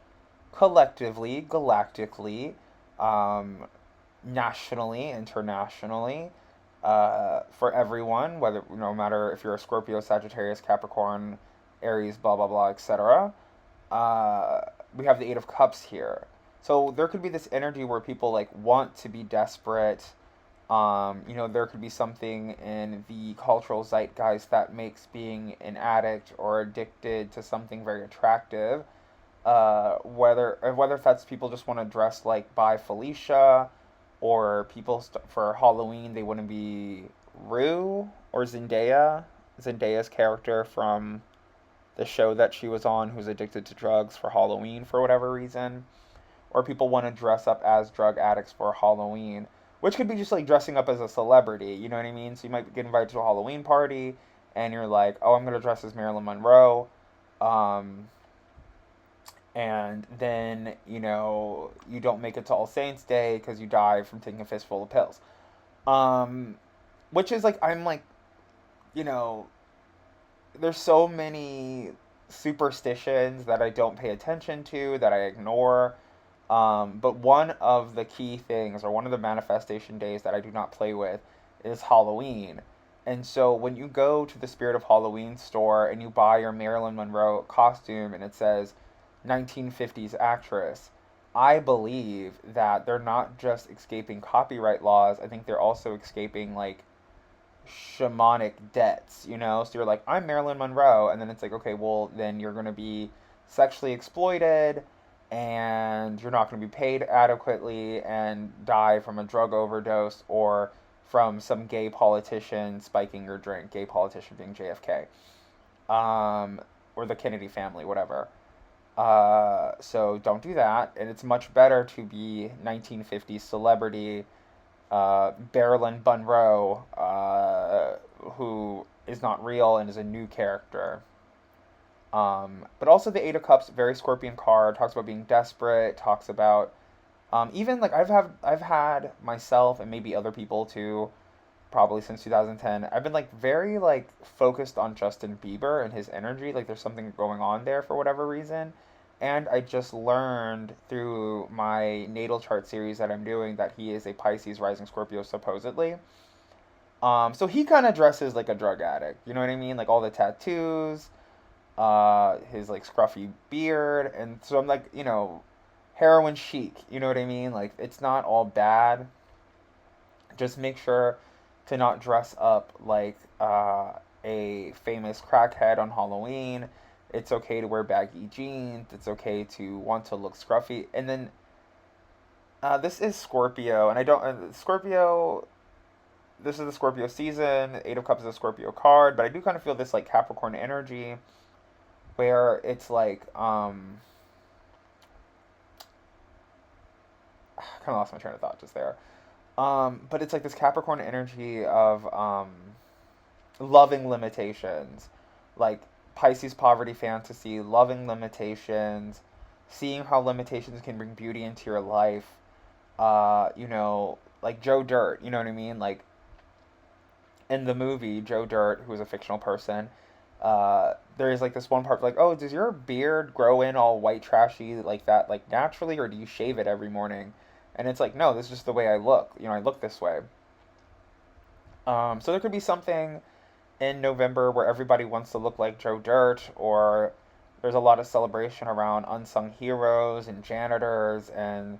Speaker 1: collectively, galactically, um, nationally, internationally, for everyone, whether no matter if you're a Scorpio, Sagittarius, Capricorn, Aries, blah blah blah, etc. Uh, we have the Eight of Cups here, so there could be this energy where people like want to be desperate. There could be something in the cultural zeitgeist that makes being an addict or addicted to something very attractive. Whether that's people just want to dress like by Felicia, or for Halloween they want to be Rue or Zendaya's character from the show that she was on, who's addicted to drugs for Halloween for whatever reason, or people want to dress up as drug addicts for Halloween, which could be just like dressing up as a celebrity. You know what I mean? So you might get invited to a Halloween party, and you're like, oh, I'm gonna dress as Marilyn Monroe. Um, and then you don't make it to All Saints Day because you die from taking a fistful of pills. Um, which is like I'm like you know, there's so many superstitions that I don't pay attention to, that I ignore. But one of the key things, or one of the manifestation days that I do not play with, is Halloween. And so when you go to the Spirit of Halloween store and you buy your Marilyn Monroe costume and it says 1950s actress, I believe that they're not just escaping copyright laws. I think they're also escaping like shamanic debts, you know? So you're like, I'm Marilyn Monroe. And then it's like, okay, well, then you're going to be sexually exploited and you're not going to be paid adequately and die from a drug overdose or from some gay politician spiking your drink, gay politician being JFK, or the Kennedy family, whatever. So don't do that. And it's much better to be 1950s celebrity Marilyn Monroe, who is not real and is a new character. But also the Eight of Cups, very Scorpion card, talks about being desperate, talks about even like I've had myself and maybe other people too, probably since 2010. I've been like very like focused on Justin Bieber and his energy. Like there's something going on there for whatever reason. And I just learned through my natal chart series that I'm doing that he is a Pisces rising Scorpio supposedly. So he kind of dresses like a drug addict. You know what I mean? Like all the tattoos, his like scruffy beard, and so I'm like, heroin chic. You know what I mean? Like it's not all bad. Just make sure to not dress up like a famous crackhead on Halloween. It's okay to wear baggy jeans. It's okay to want to look scruffy. And then this is Scorpio, and I don't Scorpio. This is the Scorpio season. Eight of Cups is a Scorpio card, but I do kind of feel this like Capricorn energy where it's like kind of lost my train of thought just there. But it's like this Capricorn energy of loving limitations, like Pisces poverty fantasy, loving limitations, seeing how limitations can bring beauty into your life. Like Joe Dirt, you know what I mean? Like in the movie, Joe Dirt, who is a fictional person, there is like this one part like, oh, does your beard grow in all white trashy like that, like naturally, or do you shave it every morning? And it's like, no, this is just the way I look. I look this way. So there could be something in November where everybody wants to look like Joe Dirt, or there's a lot of celebration around unsung heroes and janitors and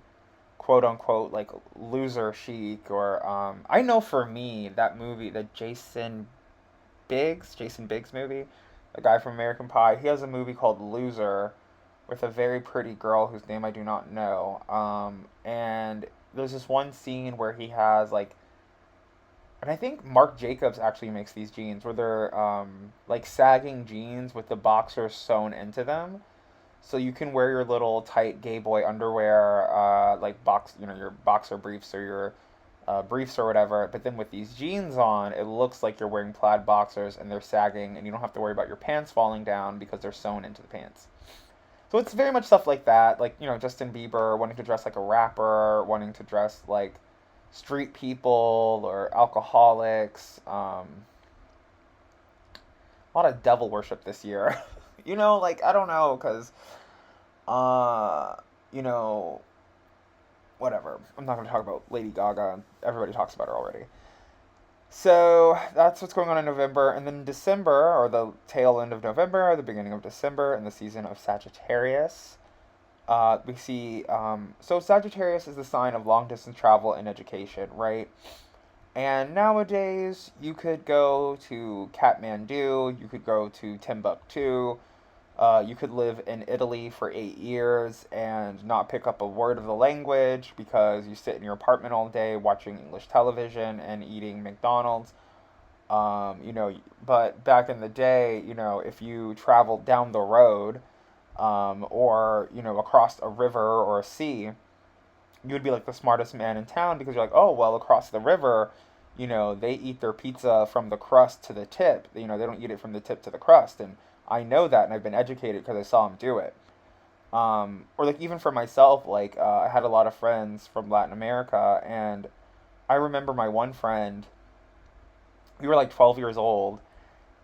Speaker 1: quote unquote like loser chic. Or I know for me that movie, the Jason Biggs movie, the guy from American Pie, he has a movie called Loser with a very pretty girl whose name I do not know. And there's this one scene where he has like, and I think Marc Jacobs actually makes these jeans where they're like sagging jeans with the boxers sewn into them, so you can wear your little tight gay boy underwear, like your boxer briefs or your briefs or whatever. But then with these jeans on, it looks like you're wearing plaid boxers and they're sagging, and you don't have to worry about your pants falling down because they're sewn into the pants. So it's very much stuff like that, like Justin Bieber wanting to dress like a rapper, wanting to dress like street people or alcoholics. A lot of devil worship this year. Like I don't know, cause uh, you know, whatever. I'm not gonna talk about Lady Gaga. Everybody talks about her already. So that's what's going on in November, and then December, or the tail end of November, or the beginning of December, in the season of Sagittarius. We see, so Sagittarius is the sign of long distance travel and education, right? And nowadays, you could go to Kathmandu, you could go to Timbuktu, you could live in Italy for 8 years and not pick up a word of the language because you sit in your apartment all day watching English television and eating McDonald's. But back in the day, if you traveled down the road, or across a river or a sea, you would be like the smartest man in town because you're like, oh well, across the river, they eat their pizza from the crust to the tip. They don't eat it from the tip to the crust, and I know that, and I've been educated because I saw them do it. Or like even for myself, like I had a lot of friends from Latin America, and I remember my one friend. We were like 12 years old,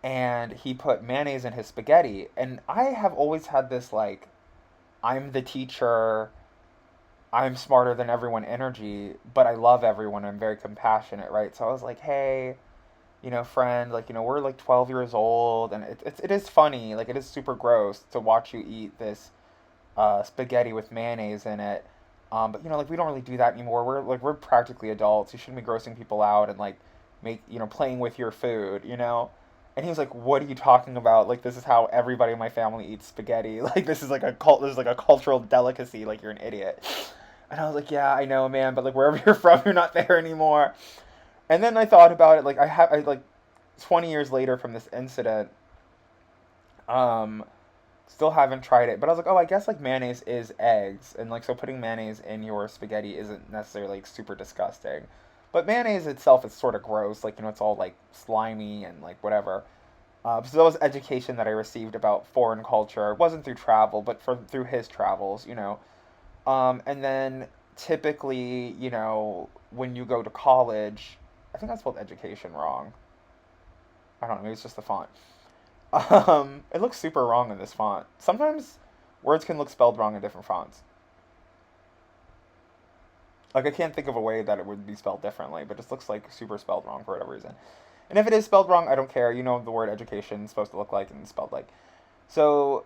Speaker 1: and he put mayonnaise in his spaghetti. And I have always had this like, I'm the teacher, I'm smarter than everyone energy, but I love everyone. I'm very compassionate, right? So I was like, hey, friend, like, we're like 12 years old, and it is funny, like, it is super gross to watch you eat this spaghetti with mayonnaise in it. But like, we don't really do that anymore. We're practically adults. You shouldn't be grossing people out and like playing with your food. And he was like, "What are you talking about? Like, this is how everybody in my family eats spaghetti. Like, this is like a cult. This is like a cultural delicacy. Like, you're an idiot." And I was like, "Yeah, I know, man. But like, wherever you're from, you're not there anymore." And then I thought about it. Like, I like 20 years later from this incident. Um, Still haven't tried it, but I was like, oh, I guess like mayonnaise is eggs, and like so putting mayonnaise in your spaghetti isn't necessarily like super disgusting. But mayonnaise itself is sort of gross, like it's all like slimy and like whatever. So that was education that I received about foreign culture. It wasn't through travel, but through his travels. And then typically, when you go to college, I think I spelled education wrong. I don't know, maybe it's just the font. It looks super wrong in this font. Sometimes words can look spelled wrong in different fonts. Like I can't think of a way that it would be spelled differently, but it just looks like super spelled wrong for whatever reason. And if it is spelled wrong, I don't care. You know the word education is supposed to look like and it's spelled like. So,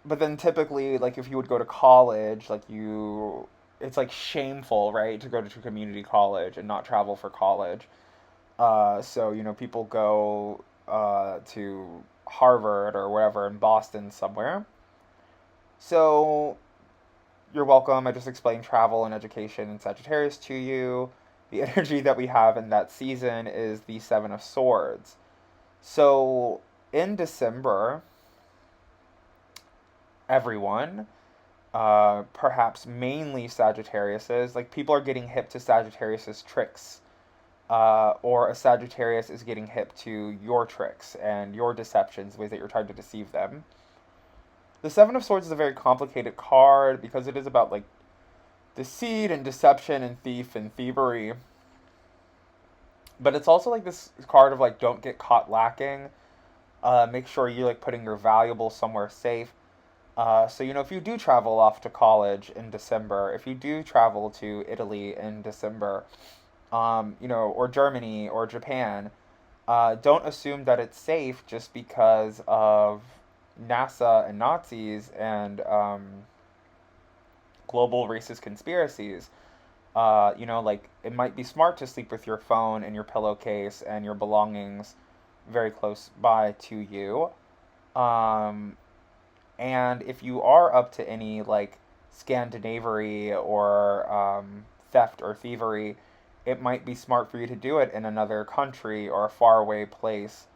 Speaker 1: but then typically, like if you would go to college, it's like shameful, right, to go to community college and not travel for college. So people go to Harvard or wherever in Boston somewhere. So you're welcome. I just explained travel and education in Sagittarius to you. The energy that we have in that season is the Seven of Swords. So in December, everyone, perhaps mainly Sagittariuses, like people are getting hip to Sagittarius's tricks. Or a Sagittarius is getting hip to your tricks and your deceptions, ways that you're trying to deceive them. The Seven of Swords is a very complicated card because it is about like deceit and deception and thief and thievery. But it's also like this card of like don't get caught lacking. Make sure you're like putting your valuables somewhere safe. So if you do travel off to college in December, if you do travel to Italy in December, or Germany or Japan, don't assume that it's safe just because of NASA and Nazis and global racist conspiracies. Like it might be smart to sleep with your phone and your pillowcase and your belongings very close by to you. Um, and if you are up to any like Scandinavery or theft or thievery, it might be smart for you to do it in another country or a faraway place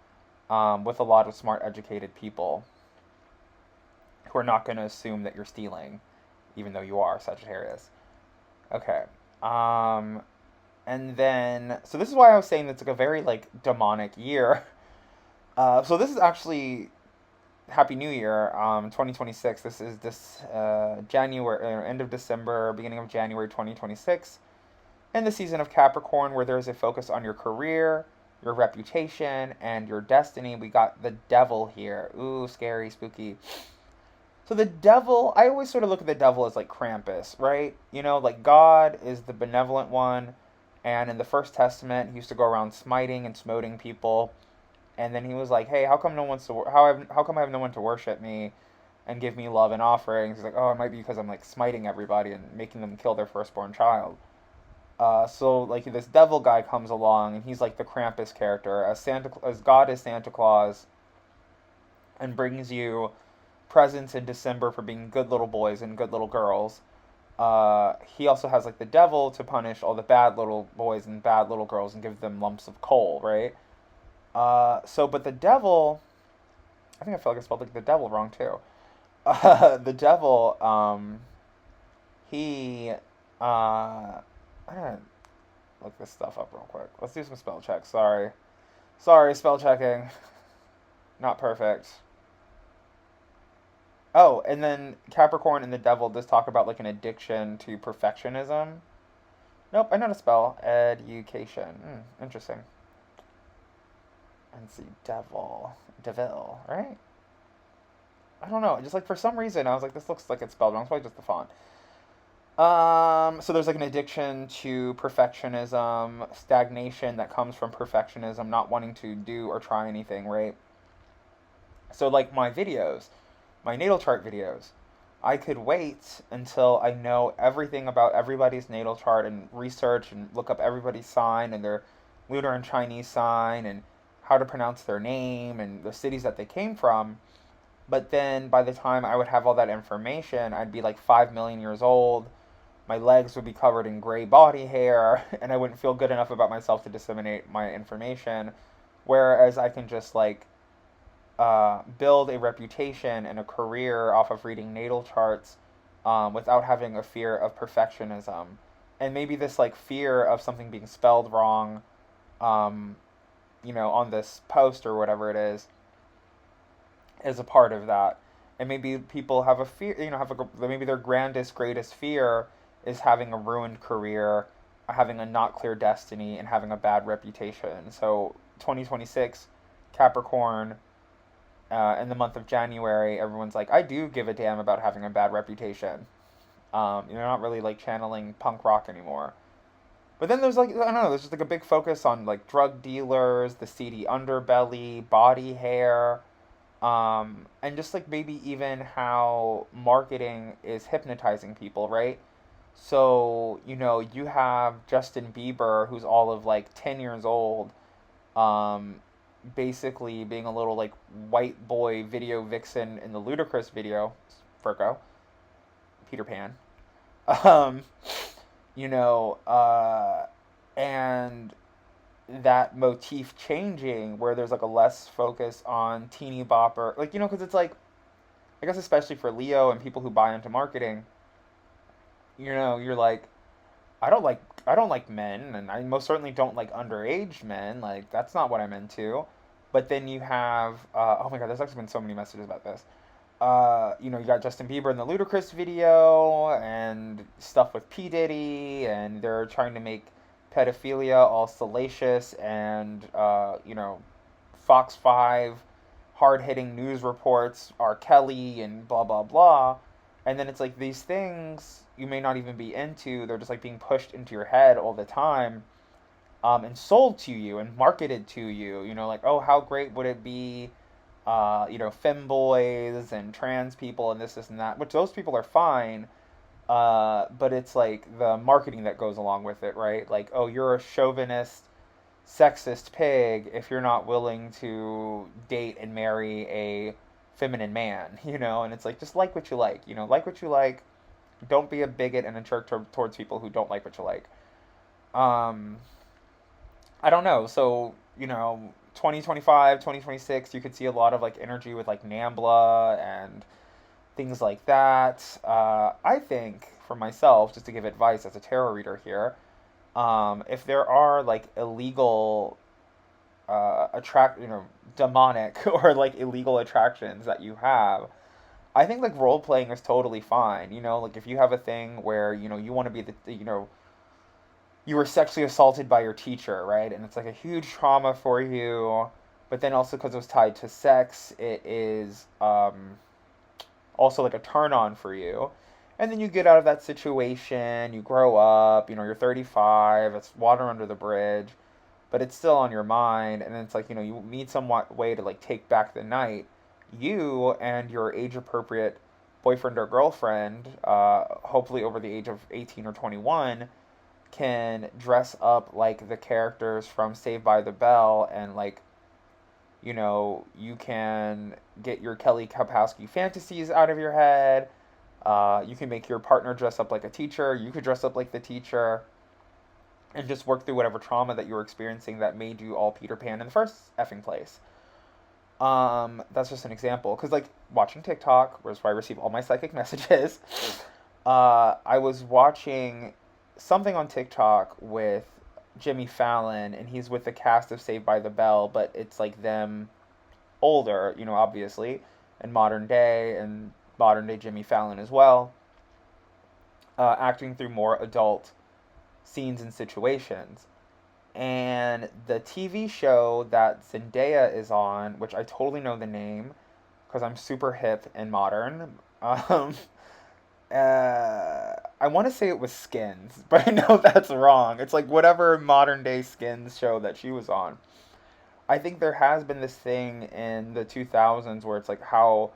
Speaker 1: with a lot of smart, educated people who are not going to assume that you're stealing, even though you are Sagittarius. Okay. And then, so this is why I was saying it's like a very like demonic year. So this is actually Happy New Year, 2026. This is this January, end of December, beginning of January 2026. In the season of Capricorn, where there is a focus on your career, your reputation, and your destiny. We got the devil here. Ooh, scary, spooky. So the devil, I always sort of look at the devil as like Krampus, right? Like God is the benevolent one, and in the First Testament, he used to go around smiting and smoting people. And then he was like, "Hey, how come how come I have no one to worship me and give me love and offerings?" He's like, "Oh, it might be because I'm like smiting everybody and making them kill their firstborn child." So like this devil guy comes along and he's like the Krampus character as God is Santa Claus and brings you presents in December for being good little boys and good little girls. He also has like the devil to punish all the bad little boys and bad little girls and give them lumps of coal, right? But the devil, I think I feel like I spelled like the devil wrong too. The devil, he, I gotta look this stuff up real quick. Let's do some spell checks. Sorry, spell checking. Not perfect. Oh, and then Capricorn and the Devil does talk about like an addiction to perfectionism. Nope, I know how to spell education. Interesting. let's see, Deville, right? I don't know. Just like for some reason, I was like, this looks like it's spelled wrong. It's probably just the font. So there's like an addiction to perfectionism, stagnation that comes from perfectionism, not wanting to do or try anything, right? So like my videos, my natal chart videos, I could wait until I know everything about everybody's natal chart and research and look up everybody's sign and their lunar and Chinese sign and how to pronounce their name and the cities that they came from. But then by the time I would have all that information, I'd be like 5 million years old. My legs would be covered in gray body hair, and I wouldn't feel good enough about myself to disseminate my information. Whereas I can just like build a reputation and a career off of reading natal charts without having a fear of perfectionism. And maybe this like fear of something being spelled wrong, um, on this post or whatever it is a part of that. And maybe people have a fear, maybe their grandest, greatest fear is having a ruined career, having a not clear destiny, and having a bad reputation. So 2026, Capricorn, in the month of January, everyone's like, I do give a damn about having a bad reputation. You're not really like channeling punk rock anymore. But then there's like, I don't know, there's just like a big focus on like drug dealers, the seedy underbelly, body hair, and just like maybe even how marketing is hypnotizing people, right? So, you have Justin Bieber, who's all of like 10 years old, um, basically being a little like white boy video vixen in the Ludacris video, Virgo, Peter Pan. Um, you know, and that motif changing where there's like a less focus on teeny bopper, like, because it's like, I guess especially for Leo and people who buy into marketing, you're like, I don't like men, and I most certainly don't like underage men. Like that's not what I'm into. But then you have, oh my god, there's actually been so many messages about this. You got Justin Bieber in the Ludacris video and stuff with P Diddy, and they're trying to make pedophilia all salacious and Fox 5 hard hitting news reports, R. Kelly and blah blah blah. And then it's like these things you may not even be into, they're just like being pushed into your head all the time, and sold to you and marketed to you. Like, oh, how great would it be, femboys and trans people and this and that, which those people are fine. But it's like the marketing that goes along with it, right? Like, oh, you're a chauvinist, sexist pig if you're not willing to date and marry a feminine man, and it's like, just like what you like what you like. Don't be a bigot and a jerk towards people who don't like what you like. Um, I don't know. So, 2025, 2026, you could see a lot of like energy with like Nambla and things like that. I think for myself, just to give advice as a tarot reader here, if there are like illegal demonic or like illegal attractions that you have, I think like role playing is totally fine. Like if you have a thing where you want to be you were sexually assaulted by your teacher, right? And it's like a huge trauma for you, but then also because it was tied to sex, it is also like a turn on for you. And then you get out of that situation, you grow up, you're 35, it's water under the bridge, but it's still on your mind. And then it's like, you need some way to like take back the night. You and your age appropriate boyfriend or girlfriend, hopefully over the age of 18 or 21, can dress up like the characters from Saved by the Bell, and like, you can get your Kelly Kapowski fantasies out of your head. You can make your partner dress up like a teacher. You could dress up like the teacher and just work through whatever trauma that you're experiencing that made you all Peter Pan in the first effing place. That's just an example. Because, like, watching TikTok, where's where I receive all my psychic messages, I was watching something on TikTok with Jimmy Fallon, and he's with the cast of Saved by the Bell, but it's like them older, obviously, and modern day Jimmy Fallon as well, acting through more adult scenes and situations. And the TV show that Zendaya is on, which I totally know the name because I'm super hip and modern. I want to say it was Skins, but I know that's wrong. It's like whatever modern day Skins show that she was on. I think there has been this thing in the 2000s where it's like how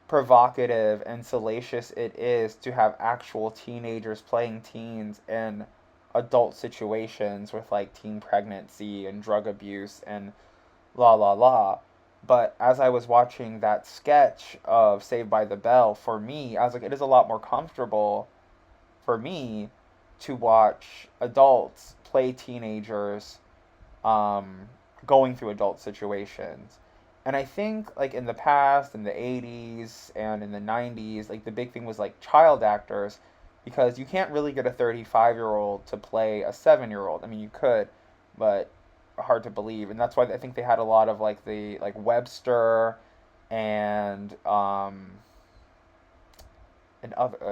Speaker 1: provocative and salacious it is to have actual teenagers playing teens in adult situations with like teen pregnancy and drug abuse and la la la. But as I was watching that sketch of Saved by the Bell, for me, I was like, it is a lot more comfortable for me to watch adults play teenagers um, going through adult situations. And I think like in the past, in the 80s and in the 90s, like the big thing was like child actors because you can't really get a 35-year-old to play a 7-year-old. I mean, you could, but hard to believe. And that's why I think they had a lot of like the like Webster and other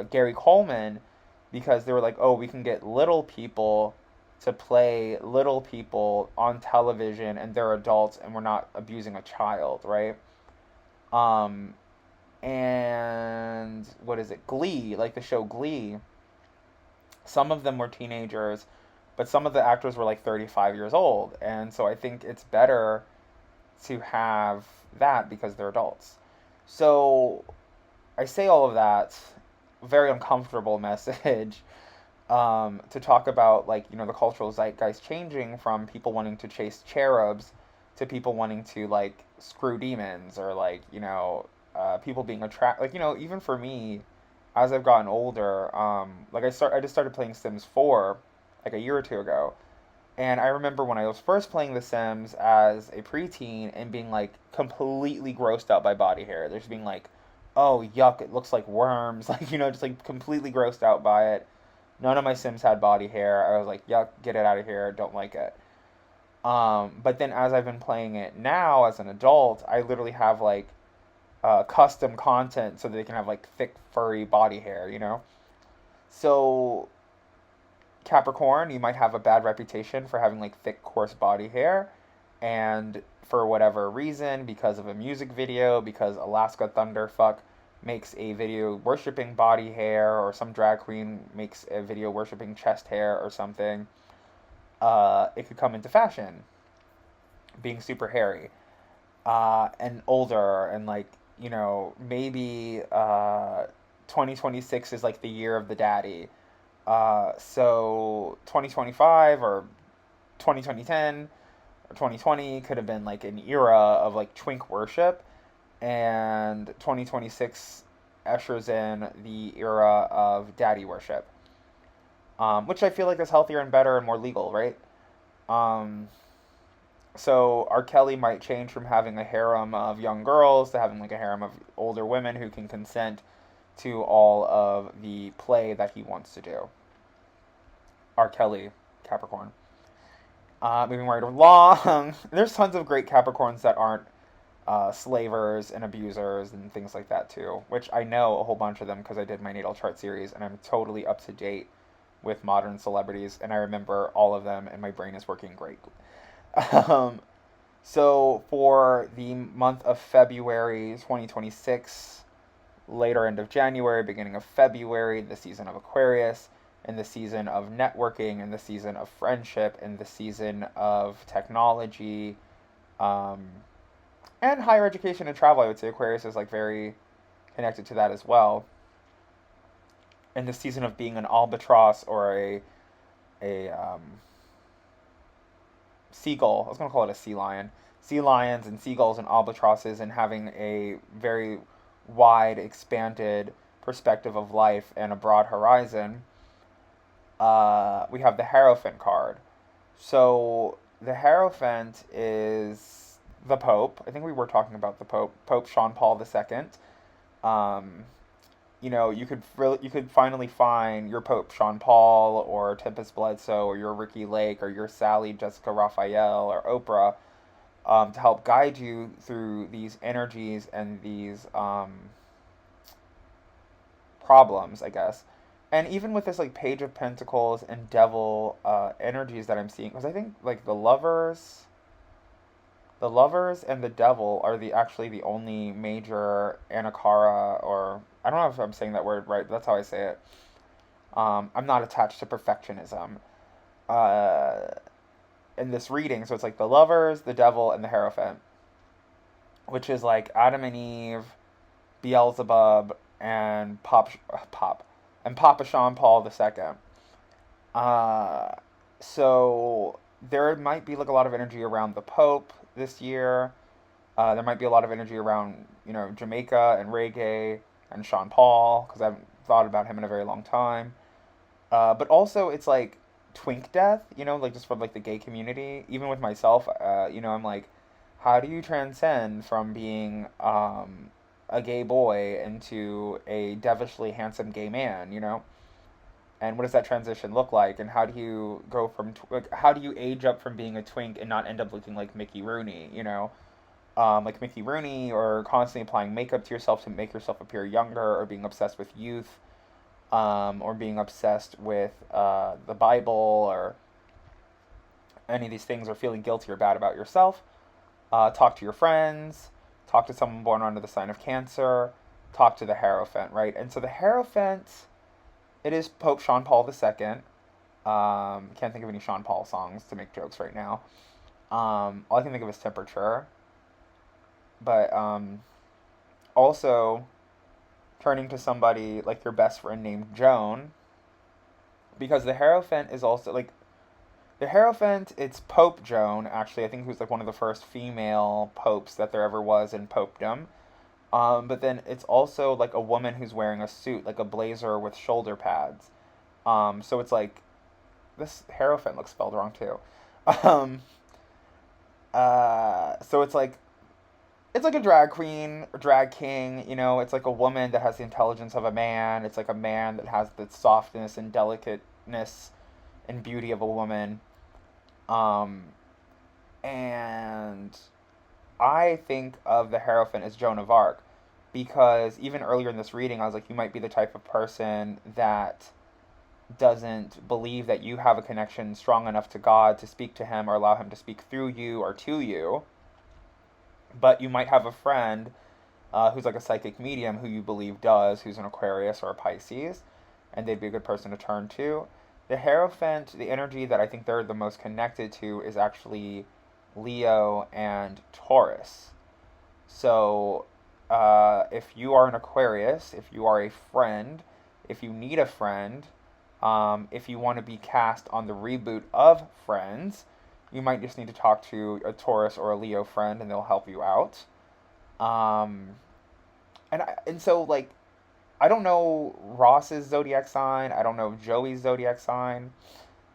Speaker 1: Gary Coleman because they were like, "Oh, we can get little people to play little people on television and they're adults and we're not abusing a child, right?" Um, and what is it? Glee, like the show Glee. Some of them were teenagers, but some of the actors were like 35 years old. And so I think it's better to have that because they're adults. So I say all of that, very uncomfortable message, to talk about like the cultural zeitgeist changing from people wanting to chase cherubs to people wanting to like screw demons or like people being attract like even for me as I've gotten older, like I just started playing Sims 4 like a year or two ago, and I remember when I was first playing The Sims as a preteen and being like completely grossed out by body hair. There's being like, oh yuck, it looks like worms, like just like completely grossed out by it. None of my Sims had body hair. I was like, yuck, get it out of here. Don't like it. But then as I've been playing it now as an adult, I literally have like custom content so that they can have like thick, furry body hair. So Capricorn, you might have a bad reputation for having like thick, coarse body hair. And for whatever reason, because of a music video, because Alaska Thunderfuck makes a video worshiping body hair, or some drag queen makes a video worshiping chest hair or something, it could come into fashion, being super hairy and older, and like, maybe 2026 is like the year of the daddy. So 2025 or 2010 or 2020 could have been like an era of like twink worship, and 2026 ushers in the era of daddy worship, which I feel like is healthier and better and more legal, right? Um, so R. Kelly might change from having a harem of young girls to having like a harem of older women who can consent to all of the play that he wants to do. R. Kelly, Capricorn. Moving right along, there's tons of great Capricorns that aren't slavers and abusers and things like that too, which I know a whole bunch of them because I did my natal chart series and I'm totally up to date with modern celebrities and I remember all of them and my brain is working great. Um, so for the month of February 2026, later end of January, beginning of February, the season of Aquarius, and the season of networking, and the season of friendship, and the season of technology, um, and higher education and travel. I would say Aquarius is like very connected to that as well. And the season of being an albatross or a seagull. I was gonna call it a sea lion. Sea lions and seagulls and albatrosses, and having a very wide, expanded perspective of life and a broad horizon. We have the Hierophant card. So the Hierophant is the Pope. I think we were talking about the Pope, Pope Sean Paul II. Um, you could finally find your Pope Sean Paul or Tempest Bledsoe or your Ricky Lake or your Sally Jessica Raphael or Oprah, to help guide you through these energies and these problems, I guess. And even with this like Page of Pentacles and Devil energies that I'm seeing, because I think like the lovers and the Devil are the actually the only major Anakara, or I don't know if I'm saying that word right, but that's how I say it. I'm not attached to perfectionism uh, in this reading, so it's like the lovers, the Devil, and the Hierophant, which is like Adam and Eve, Beelzebub, and Pop and Papa Sean Paul II. Uh, so there might be like a lot of energy around the Pope this year. There might be a lot of energy around Jamaica and reggae and Sean Paul, because I haven't thought about him in a very long time. But also it's like twink death, like just from like the gay community. Even with myself, I'm like, how do you transcend from being a gay boy into a devilishly handsome gay man? And what does that transition look like? And how do you go from like how do you age up from being a twink and not end up looking like Mickey Rooney? Like Mickey Rooney, or constantly applying makeup to yourself to make yourself appear younger, or being obsessed with youth, or being obsessed with the Bible, or any of these things, or feeling guilty or bad about yourself. Talk to your friends. Talk to someone born under the sign of Cancer. Talk to the Hierophant, right? And so the Hierophant, it is Pope Sean Paul II. Can't think of any Sean Paul songs to make jokes right now. All I can think of is Temperature. But also turning to somebody like your best friend named Joan, because the Hierophant is also like the Hierophant. It's Pope Joan, actually. I think who's like one of the first female popes that there ever was in popedom. But then it's also like a woman who's wearing a suit, like a blazer with shoulder pads. So it's like this Hierophant looks spelled wrong too. Um, so it's like a drag queen or drag king. It's like a woman that has the intelligence of a man. It's like a man that has the softness and delicateness and beauty of a woman. Um, and I think of the Hierophant as Joan of Arc, because even earlier in this reading, I was like, you might be the type of person that doesn't believe that you have a connection strong enough to God to speak to Him or allow Him to speak through you or to you. But you might have a friend who's like a psychic medium who you believe does, who's an Aquarius or a Pisces, and they'd be a good person to turn to. The Hierophant, the energy that I think they're the most connected to is actually Leo and Taurus. So, if you are an Aquarius, if you are a friend, if you need a friend, if you want to be cast on the reboot of Friends, you might just need to talk to a Taurus or a Leo friend, and they'll help you out. Um, and so like I don't know Ross's zodiac sign. I don't know Joey's zodiac sign.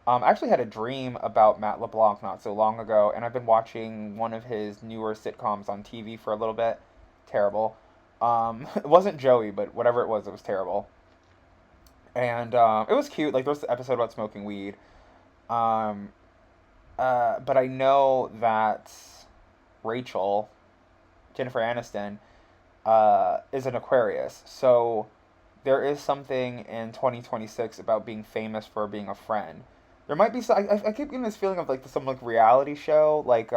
Speaker 1: I actually had a dream about Matt LeBlanc not so long ago, and I've been watching one of his newer sitcoms on TV for a little bit. Terrible. It wasn't Joey, but whatever it was terrible. And it was cute. Like there was an episode about smoking weed. Um, but I know that Rachel, Jennifer Aniston, is an Aquarius. So there is something in 2026 about being famous for being a friend. There might be some, I keep getting this feeling of like some like reality show, like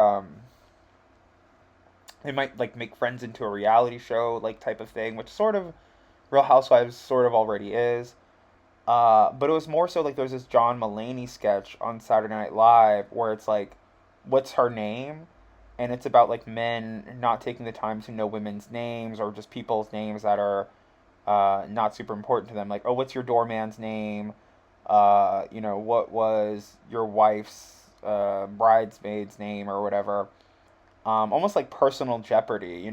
Speaker 1: they might like make Friends into a reality show like type of thing, which sort of Real Housewives sort of already is. But it was more so like there's this John Mulaney sketch on Saturday Night Live where it's like, what's her name? And it's about like men not taking the time to know women's names, or just people's names that are not super important to them. Like, oh, what's your doorman's name? What was your wife's bridesmaid's name or whatever? Almost like personal Jeopardy,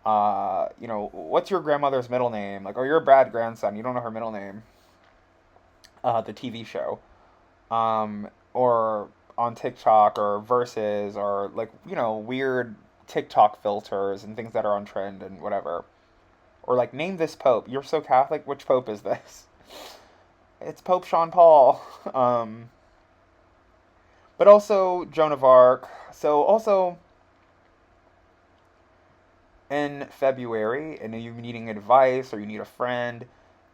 Speaker 1: what's your grandmother's middle name? Like, oh, you're a bad grandson. You don't know her middle name. The TV show. Or on TikTok or Versus, or like, weird TikTok filters and things that are on trend and whatever. Or like, name this pope. You're so Catholic. Which pope is this? It's Pope Sean Paul. But also Joan of Arc. So also in February, and you needing advice or you need a friend,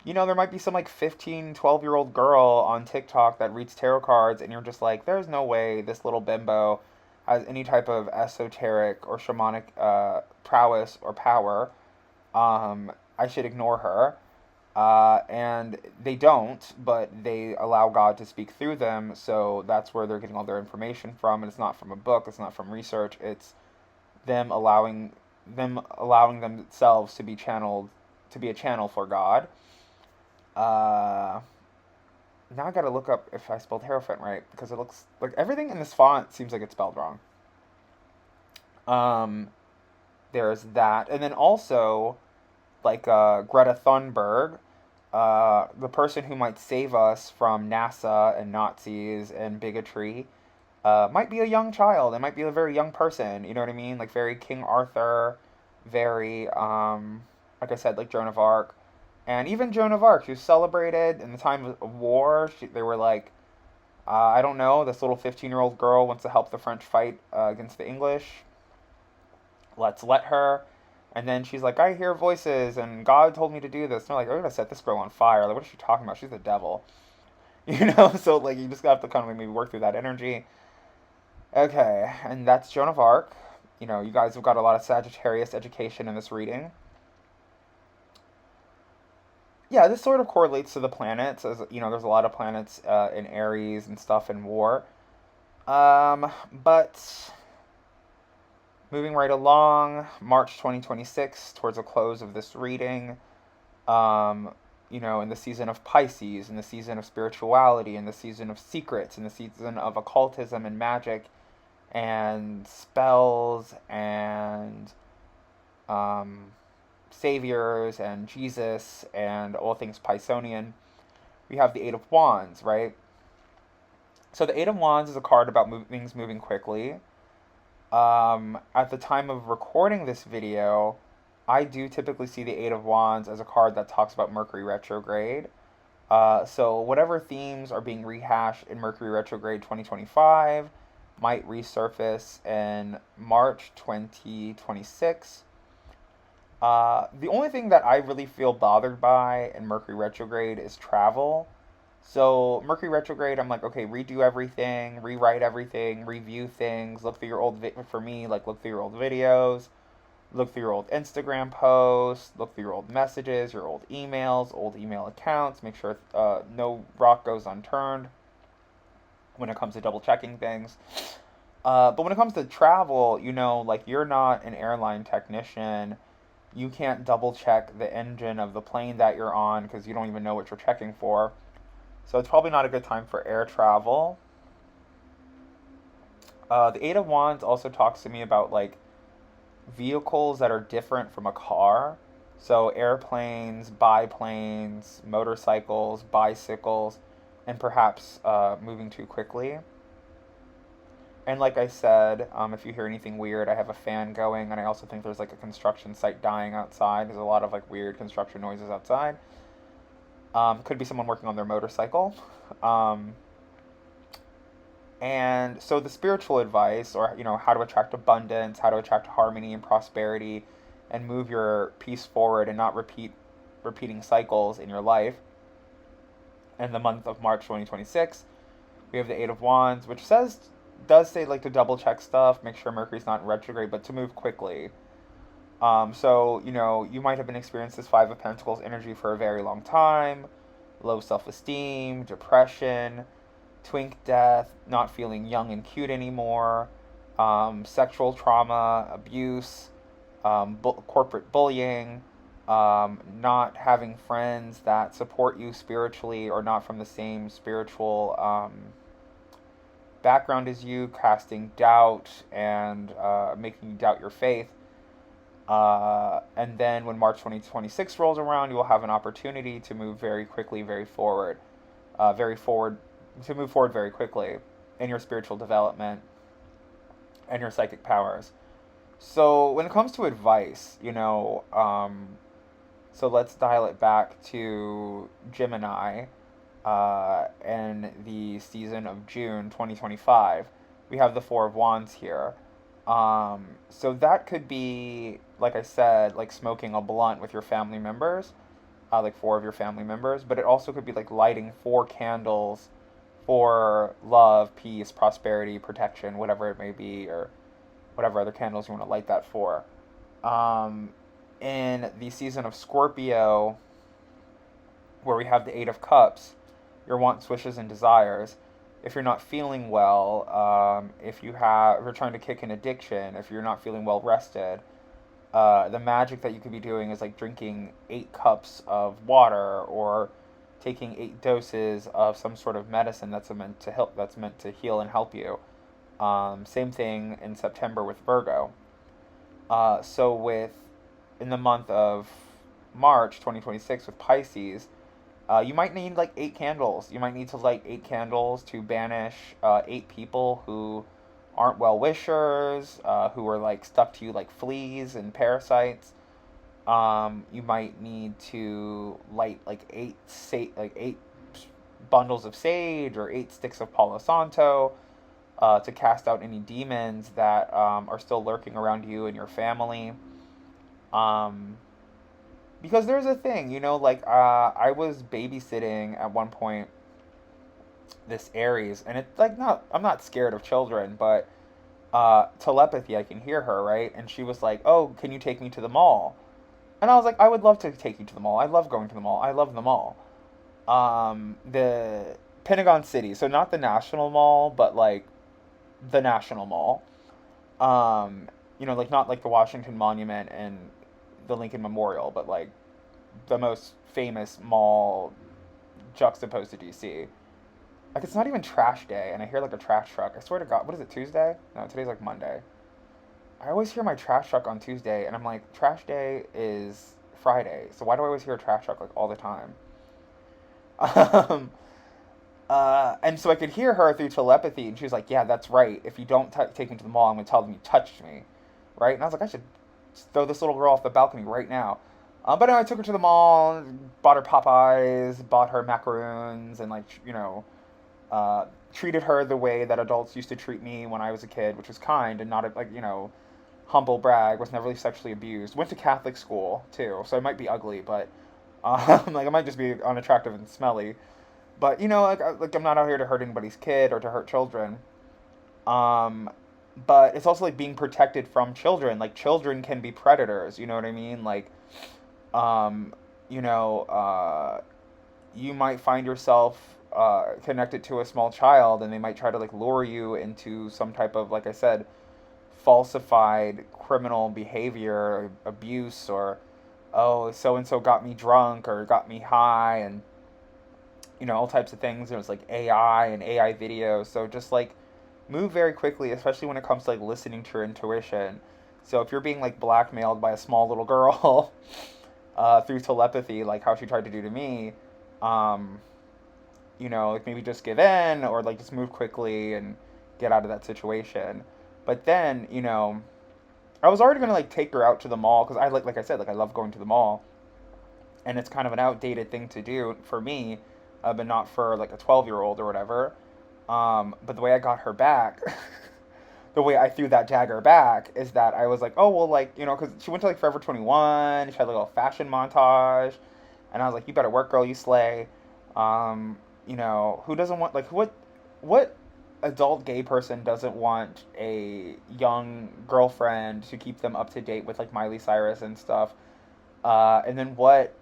Speaker 1: There might be some like 15, 12-year-old girl on TikTok that reads tarot cards, and you're just like, there's no way this little bimbo has any type of esoteric or shamanic prowess or power. I should ignore her. And they don't, but they allow God to speak through them, so that's where they're getting all their information from. And it's not from a book, it's not from research, it's them allowing themselves to be channeled, to be a channel for God. Uh, Now I gotta look up if I spelled Hierophant right, because it looks like everything in this font seems like it's spelled wrong. Um, there's that, and then also like Greta Thunberg, the person who might save us from NASA and Nazis and bigotry, might be a young child. It might be a very young person. You know what I mean? Like very King Arthur, very like I said, like Joan of Arc, and even Joan of Arc, who's celebrated in the time of war. They were like, I don't know, this little 15-year-old girl wants to help the French fight against the English. Let's let her. And then she's like, I hear voices, and God told me to do this. And they're like, we're gonna set this girl on fire. Like, what is she talking about? She's the devil. So like you just have to kind of maybe work through that energy. Okay, and that's Joan of Arc. You guys have got a lot of Sagittarius education in this reading. Yeah, this sort of correlates to the planets, as there's a lot of planets in Aries and stuff in war. But moving right along, March 2026, towards the close of this reading, in the season of Pisces, in the season of spirituality, in the season of secrets, in the season of occultism and magic and spells and um, saviors and Jesus and all things Pisonian, we have the Eight of Wands, right? So the Eight of Wands is a card about things moving quickly. At the time of recording this video, I do typically see the Eight of Wands as a card that talks about Mercury retrograde. So whatever themes are being rehashed in Mercury retrograde 2025 might resurface in March 2026. The only thing that I really feel bothered by in Mercury retrograde is travel. So Mercury retrograde, I'm like, okay, redo everything, rewrite everything, review things, look through your for me, like look through your old videos, look through your old Instagram posts, look through your old messages, your old email accounts, make sure no rock goes unturned when it comes to double checking things. But when it comes to travel, like you're not an airline technician. You can't double check the engine of the plane that you're on because you don't even know what you're checking for. So it's probably not a good time for air travel. The Eight of Wands also talks to me about like vehicles that are different from a car. So airplanes, biplanes, motorcycles, bicycles, and perhaps moving too quickly. And like I said, if you hear anything weird, I have a fan going, and I also think there's like a construction site dying outside. There's a lot of like weird construction noises outside. Could be someone working on their motorcycle. Um, and so the spiritual advice, or how to attract abundance, how to attract harmony and prosperity, and move your peace forward and not repeating cycles in your life. In the month of March 2026, we have the Eight of Wands, which does say like to double check stuff, make sure Mercury's not in retrograde, but to move quickly. So you might have been experiencing this Five of Pentacles energy for a very long time, low self-esteem, depression, twink death, not feeling young and cute anymore, sexual trauma, abuse, corporate bullying, not having friends that support you spiritually or not from the same spiritual background as you, casting doubt and making you doubt your faith. And then when March 2026 rolls around, you will have an opportunity to move very quickly, to move forward very quickly in your spiritual development and your psychic powers. So when it comes to advice, so let's dial it back to Gemini in the season of June 2025. We have the Four of Wands here. So that could be, like I said, like smoking a blunt with your family members. like 4 of your family members, but it also could be like lighting 4 candles for love, peace, prosperity, protection, whatever it may be, or whatever other candles you want to light that for. Um, in the season of Scorpio, where we have the Eight of Cups, your wants, wishes, and desires. If you're not feeling well, if you're trying to kick an addiction, if you're not feeling well rested, the magic that you could be doing is like drinking 8 cups of water or taking 8 doses of some sort of medicine that's meant to help, that's meant to heal and help you. Same thing in September with Virgo. So with in the month of March 2026 with Pisces, you might need like 8 candles. You might need to light 8 candles to banish 8 people who aren't well wishers, who are like stuck to you like fleas and parasites. You might need to light like like 8 bundles of sage or 8 sticks of Palo Santo to cast out any demons that are still lurking around you and your family. Um, because there's a thing, like I was babysitting at one point this Aries, and it's like not I'm not scared of children, but telepathy, I can hear her, right? And she was like, "Oh, can you take me to the mall?" And I was like, "I would love to take you to the mall. I love going to the mall. I love the mall." The Pentagon City, so not the National Mall, but like the National Mall. Like not like the Washington Monument and the Lincoln Memorial, but like the most famous mall juxtaposed to DC. Like it's not even trash day, and I hear like a trash truck. I swear to God, what is it, Tuesday? No, today's like Monday. I always hear my trash truck on Tuesday, and I'm like, trash day is Friday, so why do I always hear a trash truck like all the time? Um, and so I could hear her through telepathy, and she was like, "Yeah, that's right. If you don't take me to the mall, I'm gonna tell them you touched me, right?" And I was like, "I should just throw this little girl off the balcony right now." But anyway, I took her to the mall, bought her Popeyes, bought her macaroons, and like treated her the way that adults used to treat me when I was a kid, which was kind and not like humble brag. Was never really sexually abused. Went to Catholic school too, so I might be ugly, but like I might just be unattractive and smelly. But like I'm not out here to hurt anybody's kid or to hurt children. Um, but it's also like being protected from children. Like children can be predators. You know what I mean? Like, um, you know, you might find yourself connected to a small child, and they might try to like lure you into some type of, like I said, falsified criminal behavior, abuse, or oh, so and so got me drunk or got me high, and all types of things. It was like AI and AI videos. So just like move very quickly, especially when it comes to like listening to your intuition. So if you're being like blackmailed by a small little girl through telepathy, like how she tried to do to me, um, like maybe just give in or like just move quickly and get out of that situation. But then, I was already gonna like take her out to the mall because I like I said, like I love going to the mall, and it's kind of an outdated thing to do for me, but not for like a 12-year-old or whatever. But the way I got her back, the way I threw that dagger back is that I was like, oh well, like because she went to like Forever 21, she had like a little fashion montage, and I was like, you better work, girl, you slay. Who doesn't want like what adult gay person doesn't want a young girlfriend to keep them up to date with like Miley Cyrus and stuff? And then what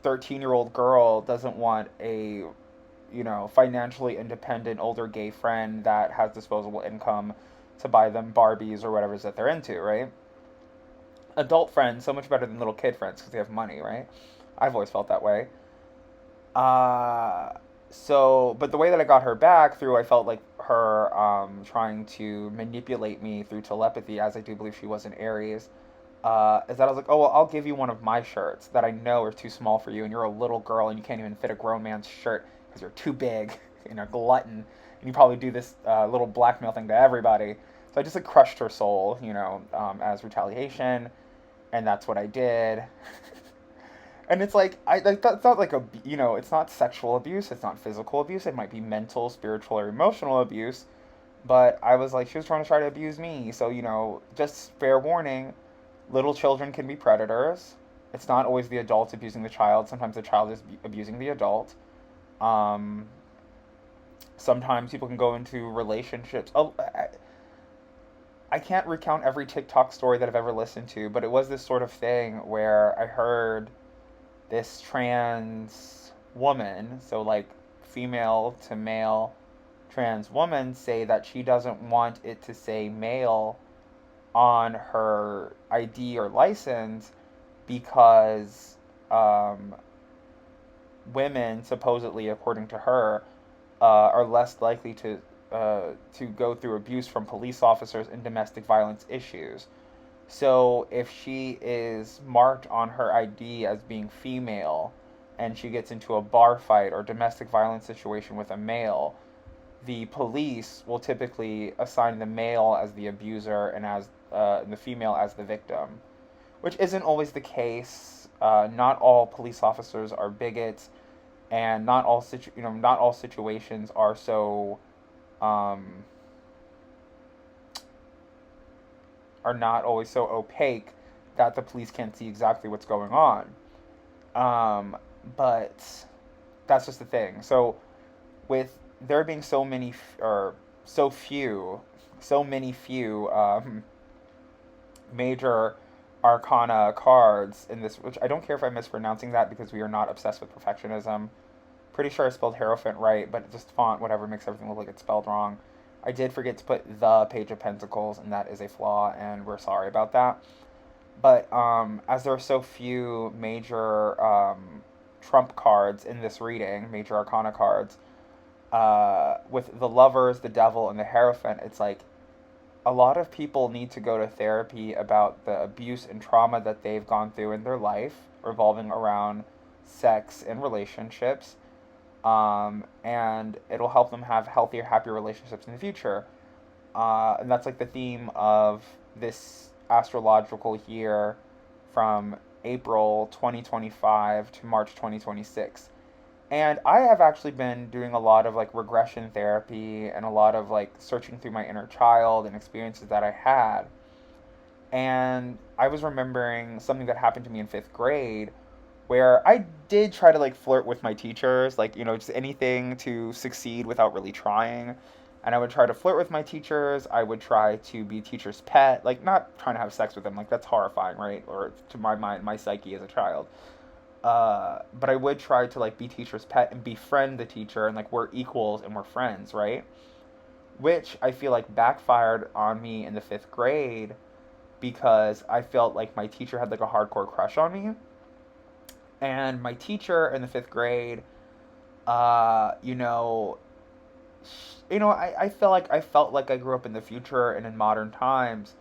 Speaker 1: 13-year-old girl doesn't want a financially independent older gay friend that has disposable income to buy them Barbies or whatever it is that they're into, right? Adult friends so much better than little kid friends because they have money, right? I've always felt that way. Uh, but the way that I got her back through, I felt like her trying to manipulate me through telepathy, as I do believe she was in Aries, is that I was like, oh, well, I'll give you one of my shirts that I know are too small for you, and you're a little girl and you can't even fit a grown man's shirt because you're too big and a glutton, and you probably do this little blackmail thing to everybody. So I just like crushed her soul, as retaliation, and that's what I did. And it's like that's not like it's not sexual abuse, it's not physical abuse, it might be mental, spiritual, or emotional abuse, but I was like, she was trying to abuse me, so just fair warning, little children can be predators. It's not always the adults abusing the child. Sometimes the child is abusing the adult. Um, Sometimes people can go into relationships. Oh, I can't recount every TikTok story that I've ever listened to, but it was this sort of thing where I heard this trans woman, so like female to male trans woman, say that she doesn't want it to say male on her ID or license because women, supposedly, according to her, are less likely to go through abuse from police officers and domestic violence issues. So if she is marked on her ID as being female and she gets into a bar fight or domestic violence situation with a male, the police will typically assign the male as the abuser and as the female as the victim, which isn't always the case. Not all police officers are bigots, and not all situations are so um, are not always so opaque that the police can't see exactly what's going on. Um, but that's just the thing. So with there being so many or so few, so many few major arcana cards in this, which I don't care if I'm mispronouncing that because we are not obsessed with perfectionism. Pretty sure I spelled Hierophant right, but just font, whatever, makes everything look like it's spelled wrong. I did forget to put the Page of Pentacles, and that is a flaw, and we're sorry about that. But as there are so few major trump cards in this reading, major arcana cards, with the Lovers, the Devil, and the Hierophant, it's like a lot of people need to go to therapy about the abuse and trauma that they've gone through in their life revolving around sex and relationships. And it'll help them have healthier, happier relationships in the future. And that's like the theme of this astrological year from April 2025 to March 2026. And I have actually been doing a lot of like regression therapy and a lot of like searching through my inner child and experiences that I had. And I was remembering something that happened to me in fifth grade where I did try to like flirt with my teachers, like, just anything to succeed without really trying. And I would try to flirt with my teachers. I would try to be teacher's pet, like not trying to have sex with them, like that's horrifying, right? Or to my mind, my psyche as a child. But I would try to like be teacher's pet and befriend the teacher and like we're equals and we're friends, right? Which I feel like backfired on me in the fifth grade because I felt like my teacher had like a hardcore crush on me. And my teacher in the fifth grade, uh, you know, I felt like I grew up in the future and in modern times,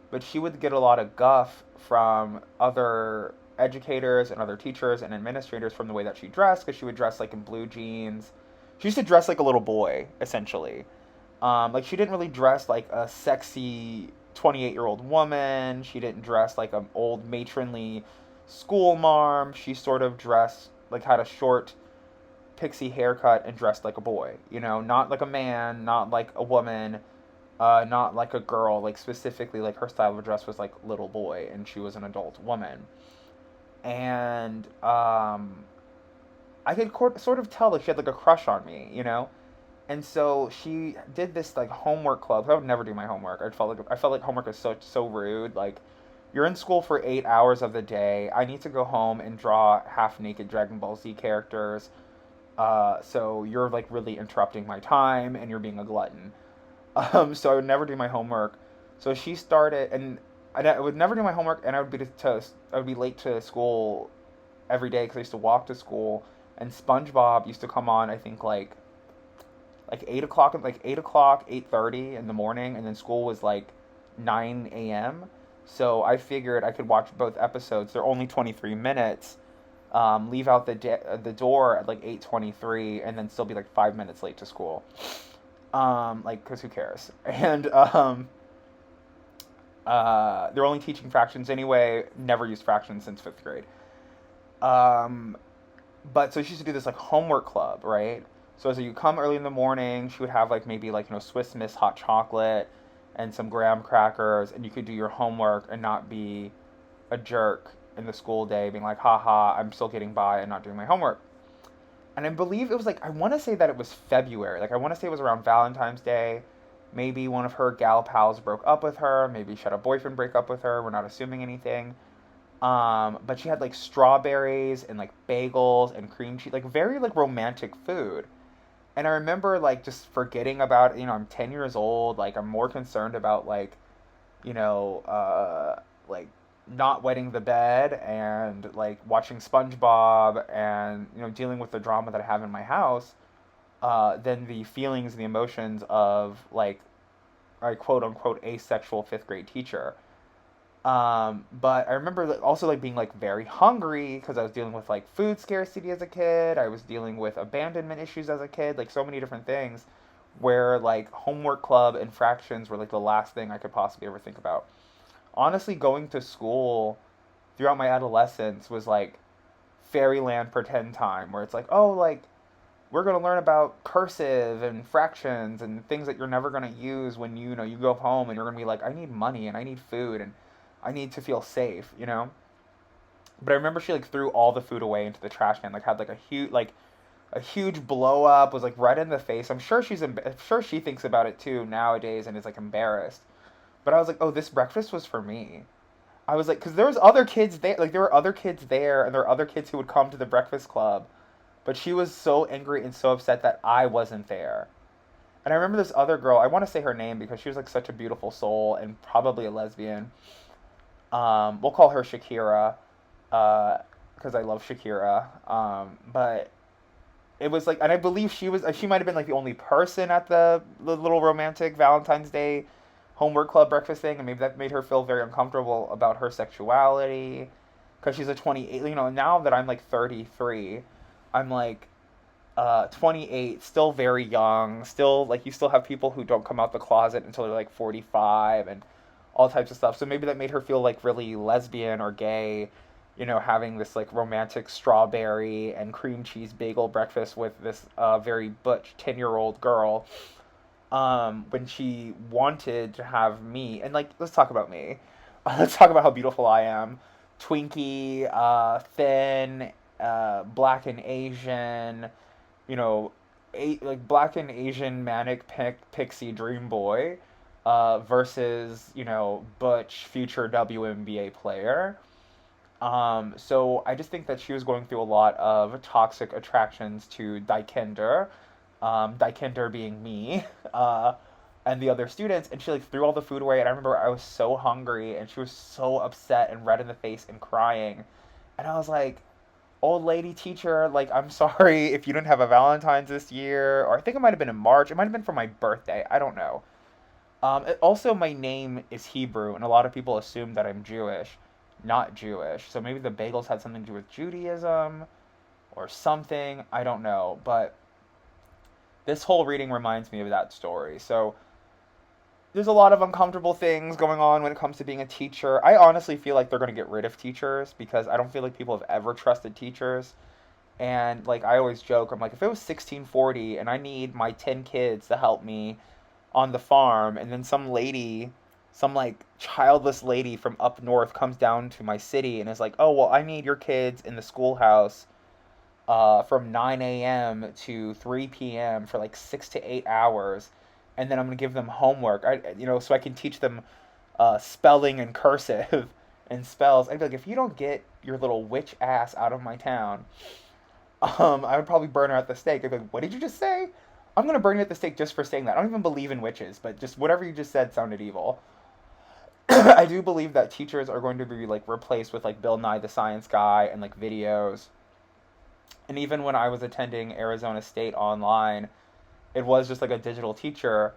Speaker 1: but she would get a lot of guff from other educators and other teachers and administrators from the way that she dressed, because she would dress like in blue jeans. She used to dress like a little boy, essentially. Like she didn't really dress like a sexy 28-year-old woman. She didn't dress like an old matronly school marm. She sort of dressed like had a short pixie haircut and dressed like a boy. Not like a man, not like a woman, not like a girl. Like specifically, like her style of dress was like little boy, and she was an adult woman. And I could sort of tell that she had like a crush on me. And so she did this like homework club. I would never do my homework. I felt like homework is so rude. Like you're in school for 8 hours of the day. I need to go home and draw half naked Dragon Ball Z characters. So you're like really interrupting my time, and you're being a glutton. So I would never do my homework. So she started, and I would never do my homework, and I would be late to school every day because I used to walk to school. And SpongeBob used to come on, I think like 8 o'clock, 8:30 in the morning, and then school was like 9 a.m. So I figured I could watch both episodes. They're only 23 minutes. Leave out the door at like 8:23, and then still be like 5 minutes late to school. Like, cause who cares? And they're only teaching fractions anyway. Never used fractions since fifth grade. Um, but so she used to do this like homework club, right? So as you come early in the morning, she would have like maybe like Swiss Miss hot chocolate and some graham crackers, and you could do your homework and not be a jerk in the school day, being like, haha, I'm still getting by and not doing my homework. And I believe it was like, I want to say that it was February. Like, I want to say it was around Valentine's Day. Maybe one of her gal pals broke up with her. Maybe she had a boyfriend break up with her. We're not assuming anything. But she had like strawberries and like bagels and cream cheese, like very like romantic food. And I remember like just forgetting about, I'm 10 years old, like I'm more concerned about like, you know, like not wetting the bed and like watching SpongeBob and, dealing with the drama that I have in my house, than the feelings and the emotions of like a quote unquote asexual fifth grade teacher. But I remember also like being like very hungry because I was dealing with like food scarcity as a kid. I was dealing with abandonment issues as a kid, like so many different things where like homework club infractions were like the last thing I could possibly ever think about. Honestly, going to school throughout my adolescence was like fairyland pretend time where it's like, oh, like we're going to learn about cursive and fractions and things that you're never going to use when you go home and you're going to be like, I need money and I need food and I need to feel safe. But I remember she like threw all the food away into the trash can, like had like a huge blow up, was like right in the face. I'm sure she thinks about it too nowadays and is like embarrassed. But I was like, oh, this breakfast was for me. I was like, because there was other kids there, like there were other kids there, and there were other kids who would come to the breakfast club. But she was so angry and so upset that I wasn't there. And I remember this other girl. I want to say her name because she was like such a beautiful soul and probably a lesbian. We'll call her Shakira, because I love Shakira. But it was like, and I believe she might have been like the only person at the little romantic Valentine's Day homework club breakfast thing, and maybe that made her feel very uncomfortable about her sexuality, because she's a 28. Now that I'm like 33, I'm like 28, still very young, still like you still have people who don't come out the closet until they're like 45 and all types of stuff. So maybe that made her feel like really lesbian or gay, having this like romantic strawberry and cream cheese bagel breakfast with this very butch 10-year-old girl, when she wanted to have me. And like, let's talk about me. Let's talk about how beautiful I am. Twinkie, thin, black and Asian, like black and Asian manic pixie dream boy, versus, butch future WNBA player. So I just think that she was going through a lot of toxic attractions to Daikender, Daikender being me, and the other students, and she like threw all the food away. And I remember I was so hungry, and she was so upset and red in the face and crying, and I was like, "Old lady teacher, like I'm sorry if you didn't have a Valentine's this year, or I think it might have been in March. It might have been for my birthday. I don't know." Also, my name is Hebrew, and a lot of people assume that I'm Jewish, not Jewish. So maybe the bagels had something to do with Judaism or something. I don't know. But this whole reading reminds me of that story. So there's a lot of uncomfortable things going on when it comes to being a teacher. I honestly feel like they're going to get rid of teachers because I don't feel like people have ever trusted teachers. And like I always joke, I'm like, if it was 1640 and I need my 10 kids to help me on the farm, and then some like childless lady from up north comes down to my city and is like, oh, well, I need your kids in the schoolhouse from 9 a.m. to 3 p.m. for like 6 to 8 hours, and then I'm gonna give them homework, so I can teach them spelling and cursive and spells. I'd be like, if you don't get your little witch ass out of my town, I would probably burn her at the stake. I'd be like, what did you just say? I'm gonna burn you at the stake just for saying that. I don't even believe in witches, but just whatever you just said sounded evil. I do believe that teachers are going to be like replaced with like Bill Nye the Science Guy and like videos. And even when I was attending Arizona State online, it was just like a digital teacher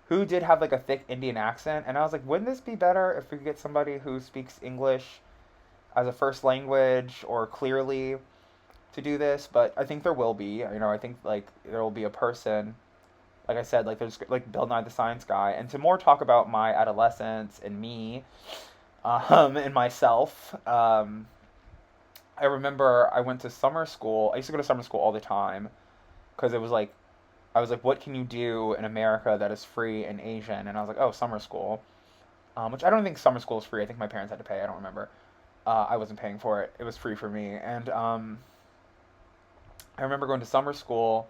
Speaker 1: who did have like a thick Indian accent, and I was like, wouldn't this be better if we could get somebody who speaks English as a first language or clearly to do this? But I think there will be. I think like there will be a person, like I said, like there's like Bill Nye the Science Guy, and to more talk about my adolescence and me, and myself. I remember I went to summer school. I used to go to summer school all the time because it was like I was like, what can you do in America that is free and Asian? And I was like, oh, summer school. Which I don't think summer school is free. I think my parents had to pay. I don't remember. I wasn't paying for it. It was free for me. And I remember going to summer school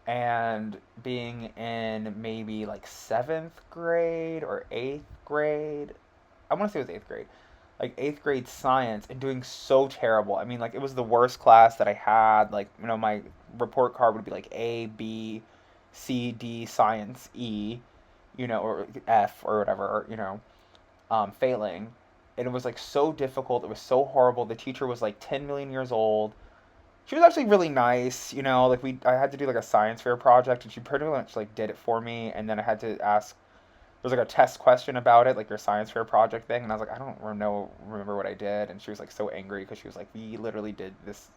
Speaker 1: and being in maybe like seventh grade or eighth grade. I want to say it was eighth grade. Like eighth grade science and doing so terrible. I mean, like it was the worst class that I had. Like, my report card would be like A, B, C, D, science, E, or F or whatever, failing. And it was like so difficult. It was so horrible. The teacher was like 10 million years old. She was actually really nice, like I had to do like a science fair project and she pretty much like did it for me, and then I had to ask, there was like a test question about it, like your science fair project thing, and I was like, I don't remember what I did, and she was like so angry because she was like, we literally did this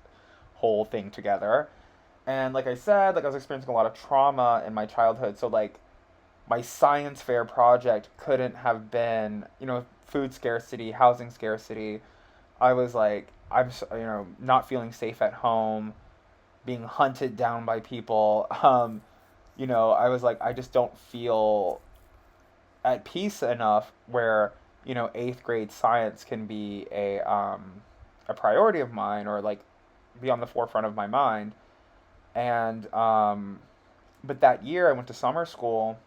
Speaker 1: whole thing together. And like I said, like I was experiencing a lot of trauma in my childhood, so like my science fair project couldn't have been, food scarcity, housing scarcity. I was like, not feeling safe at home, being hunted down by people. I was like, I just don't feel at peace enough where, eighth grade science can be a priority of mine, or like be on the forefront of my mind. And but that year I went to summer school,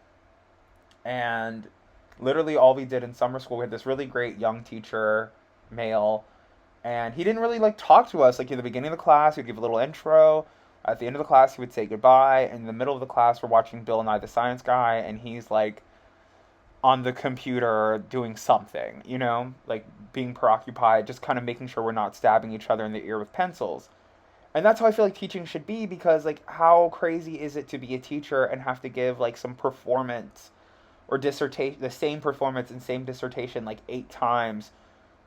Speaker 1: and literally all we did in summer school, we had this really great young teacher, male, and he didn't really like talk to us. Like at the beginning of the class, he'd give a little intro. At the end of the class, he would say goodbye. And in the middle of the class, we're watching Bill Nye the Science Guy, and he's like on the computer doing something, like being preoccupied, just kind of making sure we're not stabbing each other in the ear with pencils. And that's how I feel like teaching should be, because like how crazy is it to be a teacher and have to give like some performance or dissertation, the same performance and same dissertation like 8 times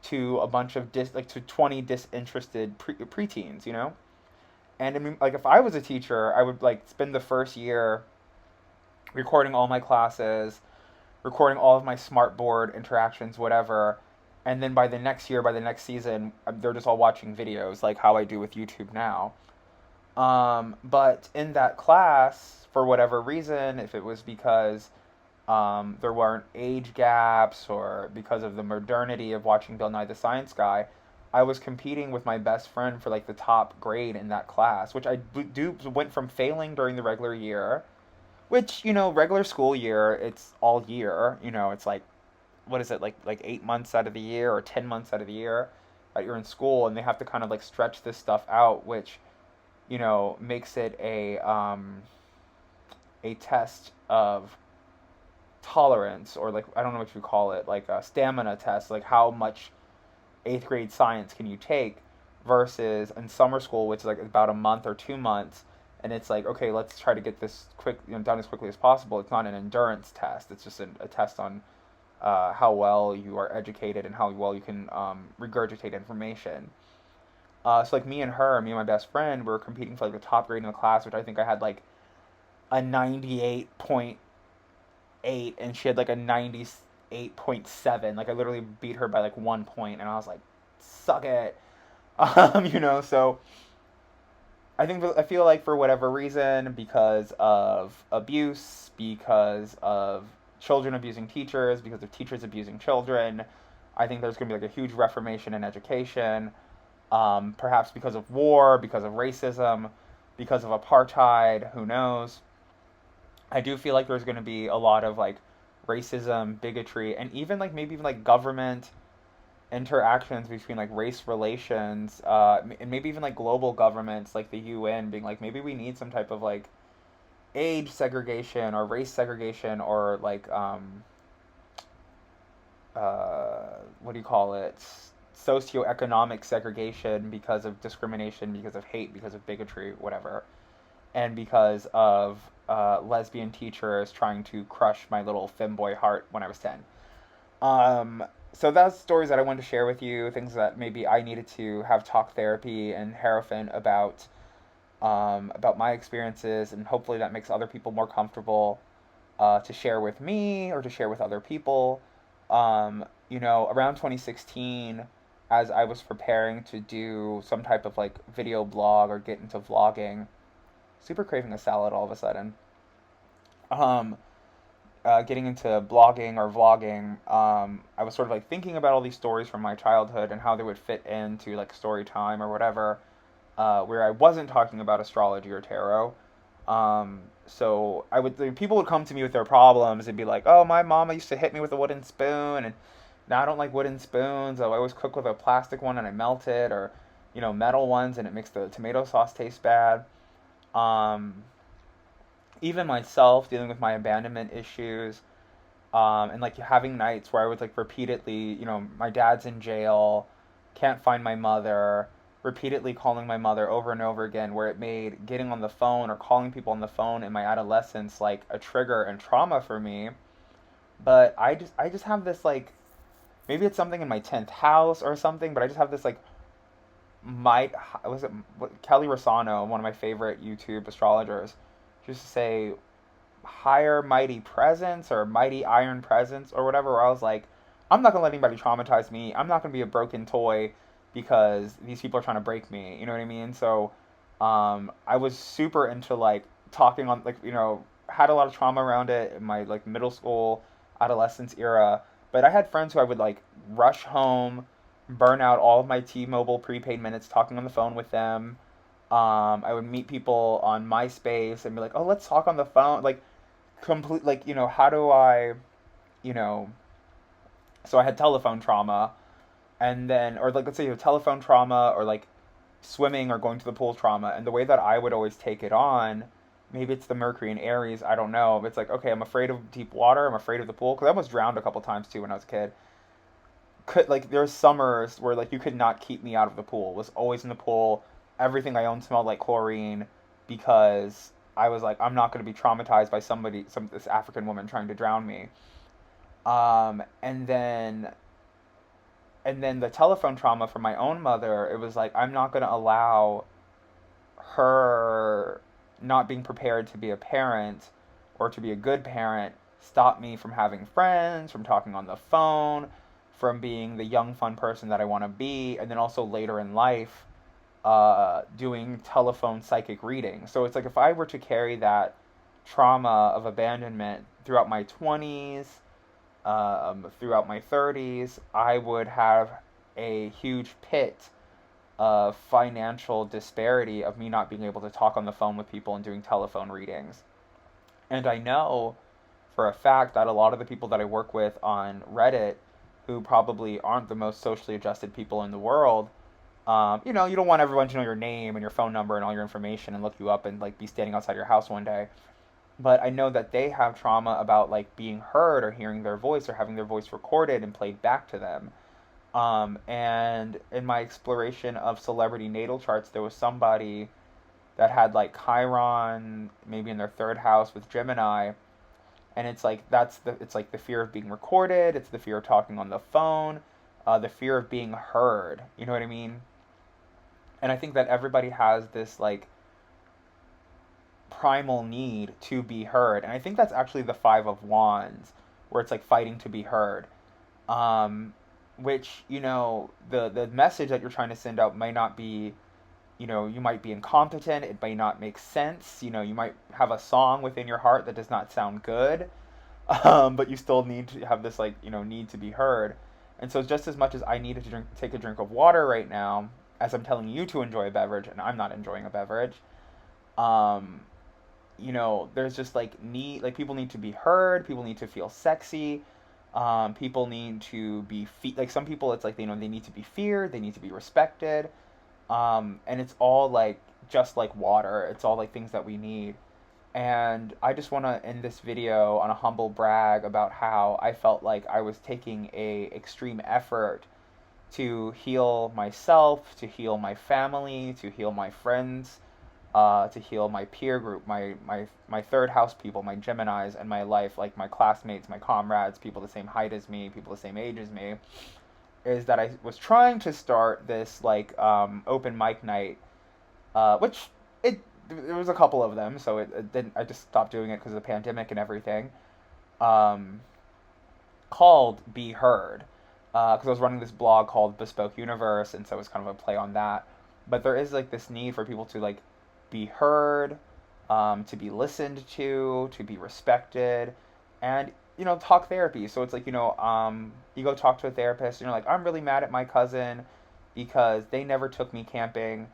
Speaker 1: to a bunch of to 20 disinterested preteens, And I mean, like if I was a teacher, I would like spend the first year recording all my classes, recording all of my smartboard interactions, whatever. And then by the next year, by the next season, they're just all watching videos like how I do with YouTube now. But in that class, for whatever reason, if it was because there weren't age gaps or because of the modernity of watching Bill Nye the Science Guy, I was competing with my best friend for like the top grade in that class, which went from failing during the regular year, which regular school year, it's all year, it's like, what is it, like 8 months out of the year or 10 months out of the year that you're in school, and they have to kind of like stretch this stuff out, which makes it a test of tolerance, or like I don't know what you call it, like a stamina test, like how much eighth grade science can you take, versus in summer school, which is like about a month or 2 months, and it's like, okay, let's try to get this done as quickly as possible. It's not an endurance test; it's just a test on how well you are educated and how well you can regurgitate information. So like me and my best friend, were competing for like the top grade in the class, which I think I had like a 98.8, and she had like a 98.7. Like I literally beat her by like 1 point, and I was like, suck it. So I feel like for whatever reason, because of abuse, because of children abusing teachers, because of teachers abusing children, I think there's going to be like a huge reformation in education. Perhaps because of war, because of racism, because of apartheid, who knows? I do feel like there's going to be a lot of like racism, bigotry, and even like maybe even like government interactions between like race relations, and maybe even like global governments like the UN being like, maybe we need some type of like age segregation or race segregation, or like what do you call it, socioeconomic segregation, because of discrimination, because of hate, because of bigotry, whatever, and because of lesbian teachers trying to crush my little femboy heart when I was 10. So that's stories that I wanted to share with you, things that maybe I needed to have talk therapy and Hierophant about my experiences, and hopefully that makes other people more comfortable to share with me or to share with other people. Around 2016, as I was preparing to do some type of like video blog or get into vlogging, super craving a salad all of a sudden. Um, getting into blogging or vlogging, I was sort of like thinking about all these stories from my childhood and how they would fit into like story time or whatever, where I wasn't talking about astrology or tarot. So I would people would come to me with their problems and be like, "Oh, my mama used to hit me with a wooden spoon, and now I don't like wooden spoons. Oh, I always cook with a plastic one and I melt it, or metal ones and it makes the tomato sauce taste bad." Um, Even myself dealing with my abandonment issues, and like having nights where I would like repeatedly, my dad's in jail, can't find my mother, repeatedly calling my mother over and over again, where it made getting on the phone or calling people on the phone in my adolescence like a trigger and trauma for me. But I just have this like, maybe it's something in my 10th house or something, but I just have this like, might was it Kelly Rosano, one of my favorite YouTube astrologers, she used to say higher mighty presence or mighty iron presence or whatever, where I was like, I'm not gonna let anybody traumatize me. I'm not gonna be a broken toy because these people are trying to break me. You know what I mean? So I was super into like talking on like, had a lot of trauma around it in my like middle school, adolescence era. But I had friends who I would like rush home, burn out all of my T-Mobile prepaid minutes talking on the phone with them. I would meet people on MySpace and be like, "Oh, let's talk on the phone." Like complete, like, how do I, you know so I had telephone trauma, and then, or like, let's say you have telephone trauma, or like swimming or going to the pool trauma, and the way that I would always take it on, maybe it's the Mercury and Aries, I don't know, but it's like, okay, I'm afraid of deep water, I'm afraid of the pool, because I almost drowned a couple times too when I was a kid. Like, there's summers where like you could not keep me out of the pool, was always in the pool, everything I owned smelled like chlorine, because I was like, I'm not going to be traumatized by this African woman trying to drown me. Um, and then and then the telephone trauma from my own mother, it was like, I'm not going to allow her not being prepared to be a parent or to be a good parent stop me from having friends, from talking on the phone, from being the young fun person that I want to be, and then also later in life, doing telephone psychic reading. So it's like, if I were to carry that trauma of abandonment throughout my 20s, throughout my 30s, I would have a huge pit of financial disparity of me not being able to talk on the phone with people and doing telephone readings. And I know for a fact that a lot of the people that I work with on Reddit, who probably aren't the most socially adjusted people in the world, you don't want everyone to know your name and your phone number and all your information and look you up and like be standing outside your house one day. But I know that they have trauma about like being heard or hearing their voice or having their voice recorded and played back to them. And in my exploration of celebrity natal charts, there was somebody that had like Chiron maybe in their third house with Gemini, and it's like it's like the fear of being recorded, it's the fear of talking on the phone, the fear of being heard. You know what I mean? And I think that everybody has this like primal need to be heard, and I think that's actually the Five of Wands, where it's like fighting to be heard. Um, which, the message that you're trying to send out may not be, you might be incompetent, it may not make sense, you might have a song within your heart that does not sound good, but you still need to have this like, need to be heard. And so just as much as I needed to take a drink of water right now, as I'm telling you to enjoy a beverage, and I'm not enjoying a beverage, um, there's just like like people need to be heard, people need to feel sexy, people need to be like some people it's like they need to be feared, they need to be respected, and it's all like just like water, it's all like things that we need. And I just want to end this video on a humble brag about how I felt like I was taking a extreme effort to heal myself, to heal my family, to heal my friends, to heal my peer group, my third house people, my Geminis and my life, like my classmates, my comrades, people the same height as me, people the same age as me, is that I was trying to start this like open mic night, which it there was a couple of them, so it didn't. I just stopped doing it because of the pandemic and everything. Um, Called Be Heard, because I was running this blog called Bespoke Universe, and so it was kind of a play on that. But there is like this need for people to like be heard, to be listened to be respected, and talk therapy. So it's like, you go talk to a therapist and you're like, I'm really mad at my cousin because they never took me camping,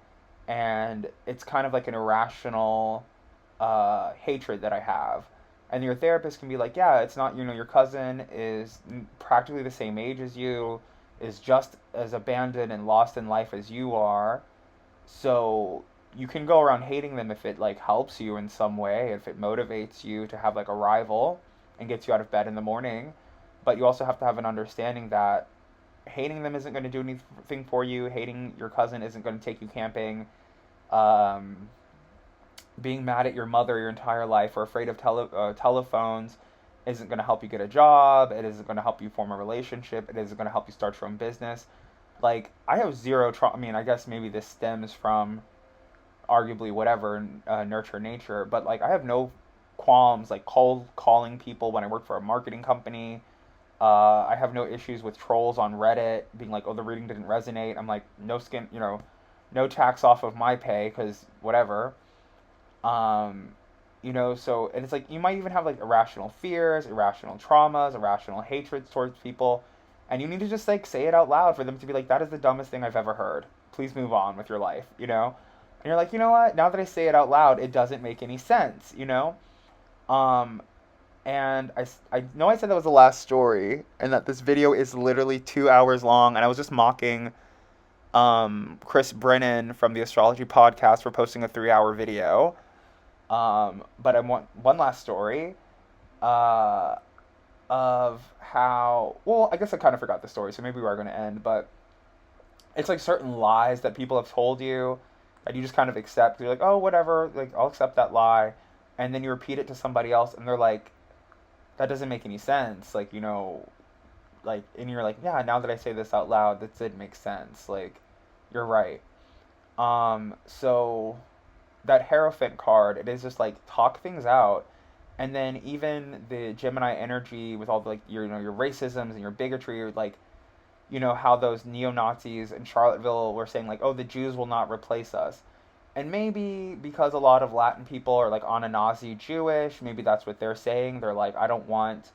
Speaker 1: and it's kind of like an irrational hatred that I have. And your therapist can be like, yeah, it's not, your cousin is practically the same age as you, is just as abandoned and lost in life as you are. So you can go around hating them if it like helps you in some way, if it motivates you to have like a rival and gets you out of bed in the morning. But you also have to have an understanding that hating them isn't going to do anything for you. Hating your cousin isn't going to take you camping. Um, Being mad at your mother your entire life or afraid of telephones isn't going to help you get a job. It isn't going to help you form a relationship. It isn't going to help you start your own business. Like, I have zero trauma. I mean, I guess maybe this stems from arguably whatever, nurture nature, but like I have no qualms like calling people when I work for a marketing company. I have no issues with trolls on Reddit being like, oh, the reading didn't resonate. I'm like, no skin, no tax off of my pay because whatever. Um, so, and it's like you might even have like irrational fears, irrational traumas, irrational hatreds towards people, and you need to just like say it out loud for them to be like, that is the dumbest thing I've ever heard. Please move on with your life. And you're like, you know what? Now that I say it out loud, it doesn't make any sense. Um, and I know I said that was the last story, and that this video is literally 2 hours long, and I was just mocking Chris Brennan from the Astrology Podcast for posting a 3 hour video. But I want one last story uh, of how. Well, I guess I kind of forgot the story, so maybe we are going to end. But it's like certain lies that people have told you that you just kind of accept. You're like, oh, whatever. Like, I'll accept that lie. And then you repeat it to somebody else, and they're like, that doesn't make any sense. Like, and you're like, yeah, now that I say this out loud, that did make sense. Like, you're right. So that Hierophant card, it is just like talk things out, and then even the Gemini energy with all the like your racisms and your bigotry, like how those neo Nazis in Charlottesville were saying like, oh, the Jews will not replace us, and maybe because a lot of Latin people are like Anasazi Jewish, maybe that's what they're saying. They're like, I don't want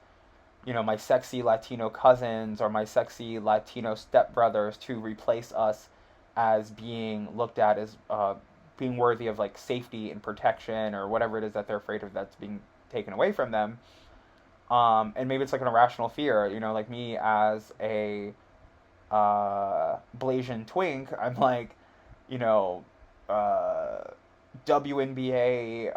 Speaker 1: my sexy Latino cousins or my sexy Latino stepbrothers to replace us as being looked at as being worthy of like safety and protection or whatever it is that they're afraid of that's being taken away from them. And maybe it's like an irrational fear, like me as a Blasian twink, I'm like, you know, uh, WNBA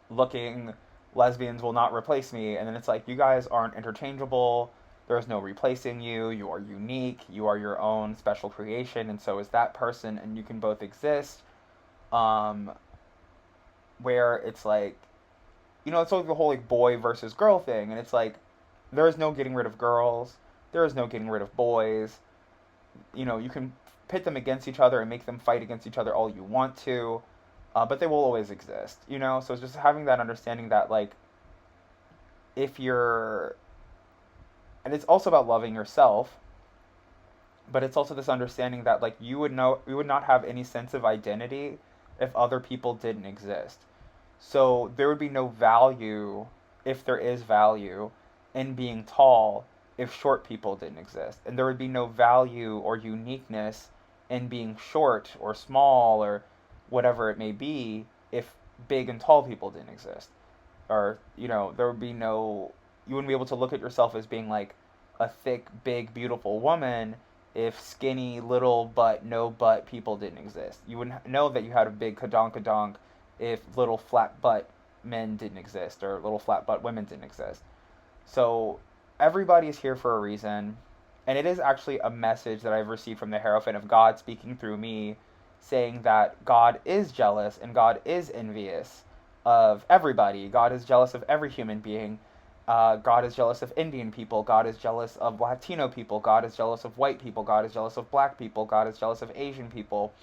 Speaker 1: looking lesbians will not replace me. And then it's like, you guys aren't interchangeable. There's no replacing you. You are unique. You are your own special creation, and so is that person, and you can both exist. Um, where it's like, it's like the whole like boy versus girl thing, and it's like, there is no getting rid of girls. There is no getting rid of boys. You can pit them against each other and make them fight against each other all you want to, but they will always exist. So it's just having that understanding that like, if you're and it's also about loving yourself, but it's also this understanding that like you would not have any sense of identity if other people didn't exist. So there would be no value, if there is value, in being tall if short people didn't exist, and there would be no value or uniqueness in being short or small or whatever it may be if big and tall people didn't exist. Or there would be no, you wouldn't be able to look at yourself as being like a thick, big, beautiful woman if skinny, little butt, no butt people didn't exist. You wouldn't know that you had a big kadonkadonk if little flat butt men didn't exist or little flat butt women didn't exist. So everybody is here for a reason, and it is actually a message that I've received from the Hierophant of God speaking through me, saying that God is jealous and God is envious of everybody. God is jealous of every human being. God is jealous of Indian people. God is jealous of Latino people. God is jealous of white people. God is jealous of black people. God is jealous of Asian people.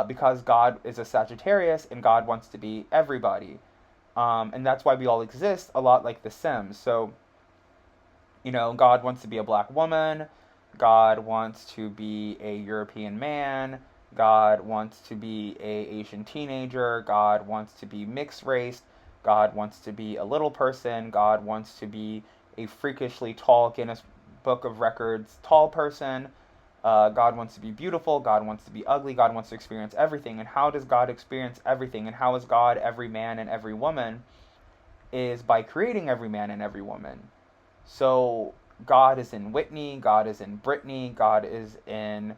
Speaker 1: Because God is a Sagittarius and God wants to be everybody. And that's why we all exist, a lot like the Sims. So, God wants to be a black woman. God wants to be a European man. God wants to be a Asian teenager. God wants to be mixed race. God wants to be a little person. God wants to be a freakishly tall Guinness Book of Records tall person. God wants to be beautiful. God wants to be ugly. God wants to experience everything. And how does God experience everything? And how is God every man and every woman? Is by creating every man and every woman. So God is in Whitney. God is in Brittany. God is in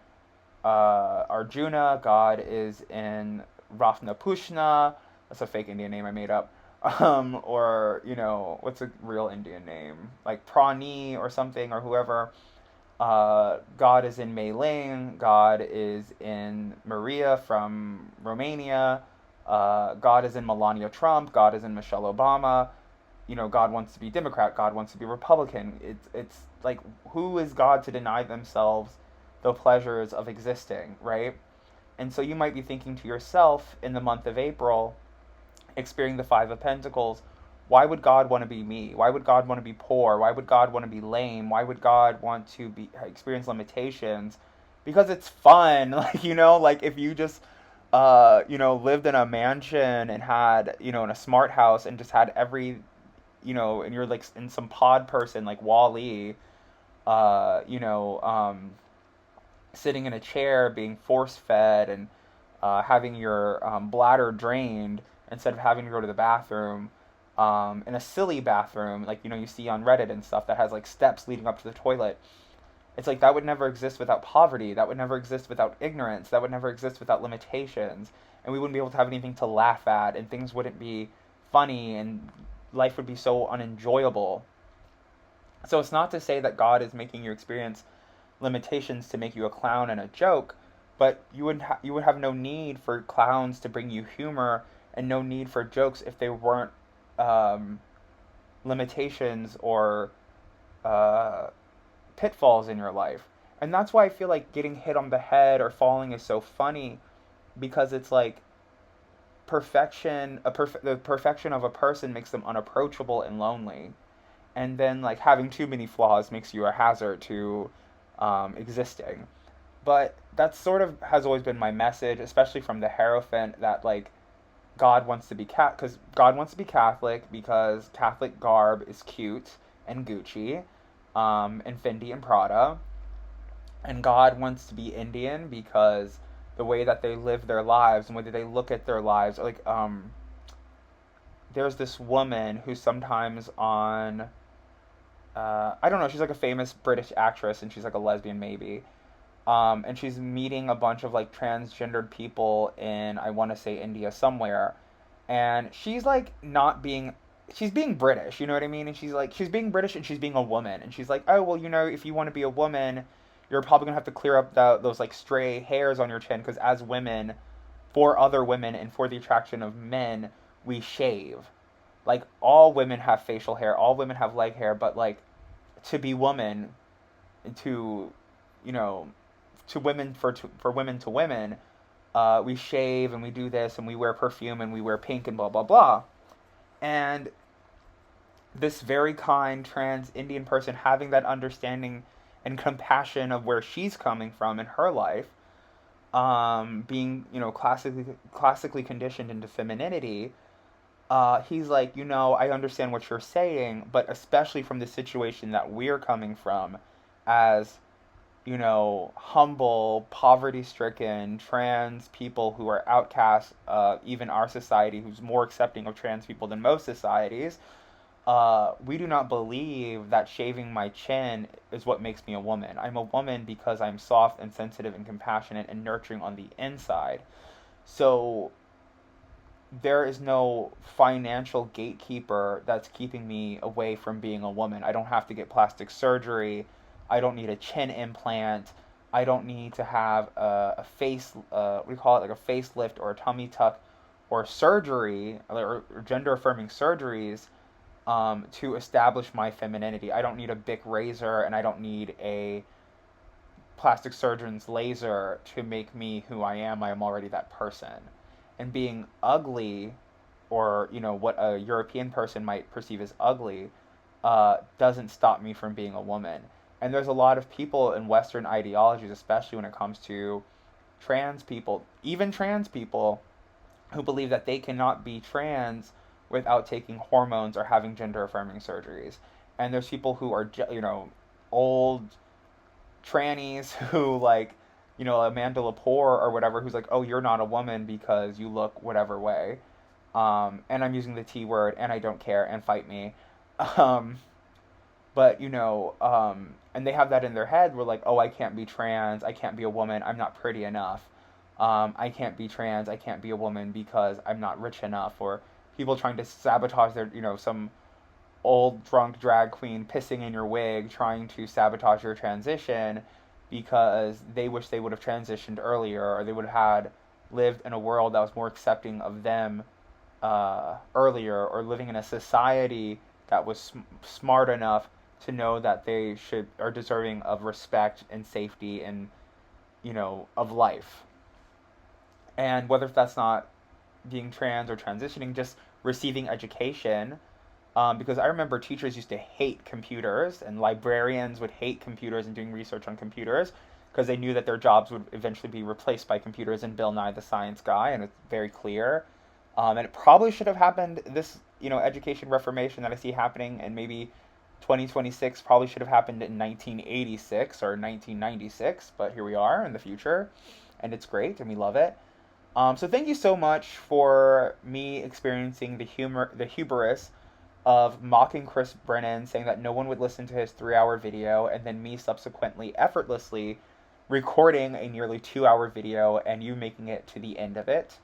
Speaker 1: Arjuna. God is in Rafna Pushna. That's a fake Indian name I made up. Or, what's a real Indian name? Like Prani or something, or whoever. God is in Mei Ling. God is in Maria from Romania. God is in Melania Trump. God is in Michelle Obama. God wants to be Democrat. God wants to be Republican. It's like, who is God to deny themselves the pleasures of existing, right? And so you might be thinking to yourself in the month of April, experiencing the Five of Pentacles, why would God want to be me? Why would God want to be poor? Why would God want to be lame? Why would God want to experience limitations? Because it's fun. Like if you just lived in a mansion and had, in a smart house and just had every, and you're like in some pod person like Wall-E, sitting in a chair being force fed and having your bladder drained instead of having to go to the bathroom, in a silly bathroom like you see on Reddit and stuff that has like steps leading up to the toilet. It's like that would never exist without poverty. That would never exist without ignorance. That would never exist without limitations. And we wouldn't be able to have anything to laugh at, and things wouldn't be funny, and life would be so unenjoyable. So it's not to say that God is making you experience limitations to make you a clown and a joke, but you would have no need for clowns to bring you humor, and no need for jokes if they weren't limitations or pitfalls in your life. And that's why I feel like getting hit on the head or falling is so funny, because it's like the perfection of a person makes them unapproachable and lonely. And then like having too many flaws makes you a hazard to existing. But that sort of has always been my message, especially from the Hierophant, that like God wants to be because God wants to be Catholic because Catholic garb is cute and Gucci, and Fendi and Prada, and God wants to be Indian because the way that they live their lives and whether they look at their lives, like there's this woman who's sometimes on I don't know, she's like a famous British actress and she's like a lesbian maybe. And she's meeting a bunch of like transgendered people in, I want to say, India somewhere, and she's like not being, she's being British, you know what I mean? And she's being British and she's being a woman, and she's like, oh well, if you want to be a woman, you're probably gonna have to clear up those like stray hairs on your chin, because as women, for other women and for the attraction of men, we shave. Like all women have facial hair, all women have leg hair, but like to be woman, to you know to women for women to women, we shave and we do this and we wear perfume and we wear pink and blah blah blah. And this very kind trans Indian person having that understanding and compassion of where she's coming from in her life, being classically conditioned into femininity, he's like, I understand what you're saying, but especially from the situation that we're coming from, as humble, poverty-stricken, trans people who are outcasts, even our society, who's more accepting of trans people than most societies, we do not believe that shaving my chin is what makes me a woman. I'm a woman because I'm soft and sensitive and compassionate and nurturing on the inside. So there is no financial gatekeeper that's keeping me away from being a woman. I don't have to get plastic surgery. I don't need a chin implant. I don't need to have a face, we call it like a facelift or a tummy tuck or surgery, or gender affirming surgeries, to establish my femininity. I don't need a big razor, and I don't need a plastic surgeon's laser to make me who I am. I am already that person. And being ugly, or what a European person might perceive as ugly, doesn't stop me from being a woman. And there's a lot of people in Western ideologies, especially when it comes to trans people, even trans people, who believe that they cannot be trans without taking hormones or having gender affirming surgeries. And there's people who are, old trannies who, like, Amanda Lepore or whatever, who's like, oh, you're not a woman because you look whatever way. And I'm using the T word, and I don't care, and fight me. Um, but, and they have that in their head. We're like, oh, I can't be trans. I can't be a woman. I'm not pretty enough. I can't be trans. I can't be a woman because I'm not rich enough. Or people trying to sabotage their, some old drunk drag queen pissing in your wig trying to sabotage your transition because they wish they would have transitioned earlier, or they would have had lived in a world that was more accepting of them earlier, or living in a society that was smart enough to know that they are deserving of respect and safety and of life. And whether that's not being trans or transitioning, just receiving education. Because I remember teachers used to hate computers, and librarians would hate computers and doing research on computers because they knew that their jobs would eventually be replaced by computers in Bill Nye the Science Guy, and it's very clear. And it probably should have happened, this, education reformation that I see happening in maybe 2026 probably should have happened in 1986 or 1996, but here we are in the future, and it's great, and we love it. So thank you so much for me experiencing the hubris of mocking Chris Brennan, saying that no one would listen to his 3-hour video, and then me subsequently effortlessly recording a nearly 2-hour video and you making it to the end of it.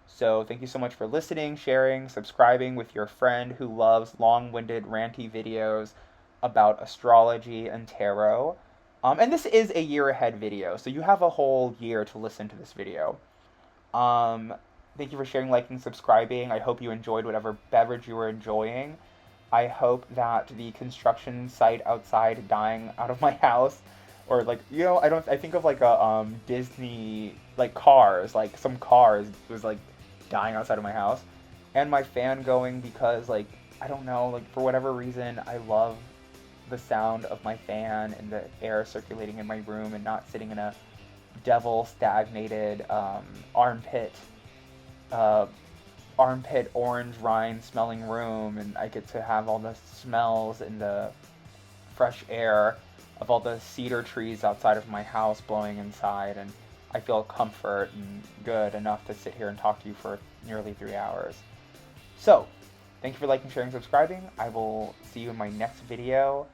Speaker 1: So thank you so much for listening, sharing, subscribing with your friend who loves long-winded, ranty videos about astrology and tarot. And this is a year ahead video, so you have a whole year to listen to this video. Thank you for sharing, liking, subscribing. I hope you enjoyed whatever beverage you were enjoying. I hope that the construction site outside dying out of my house, or like, I think of like a Disney, like cars, like some cars was like dying outside of my house, and my fan going because, like, I don't know, like for whatever reason I love the sound of my fan and the air circulating in my room and not sitting in a devil stagnated armpit orange rind smelling room, and I get to have all the smells and the fresh air of all the cedar trees outside of my house blowing inside, and I feel comfort and good enough to sit here and talk to you for nearly 3 hours. So, thank you for liking, sharing, subscribing. I will see you in my next video,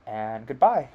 Speaker 1: and goodbye.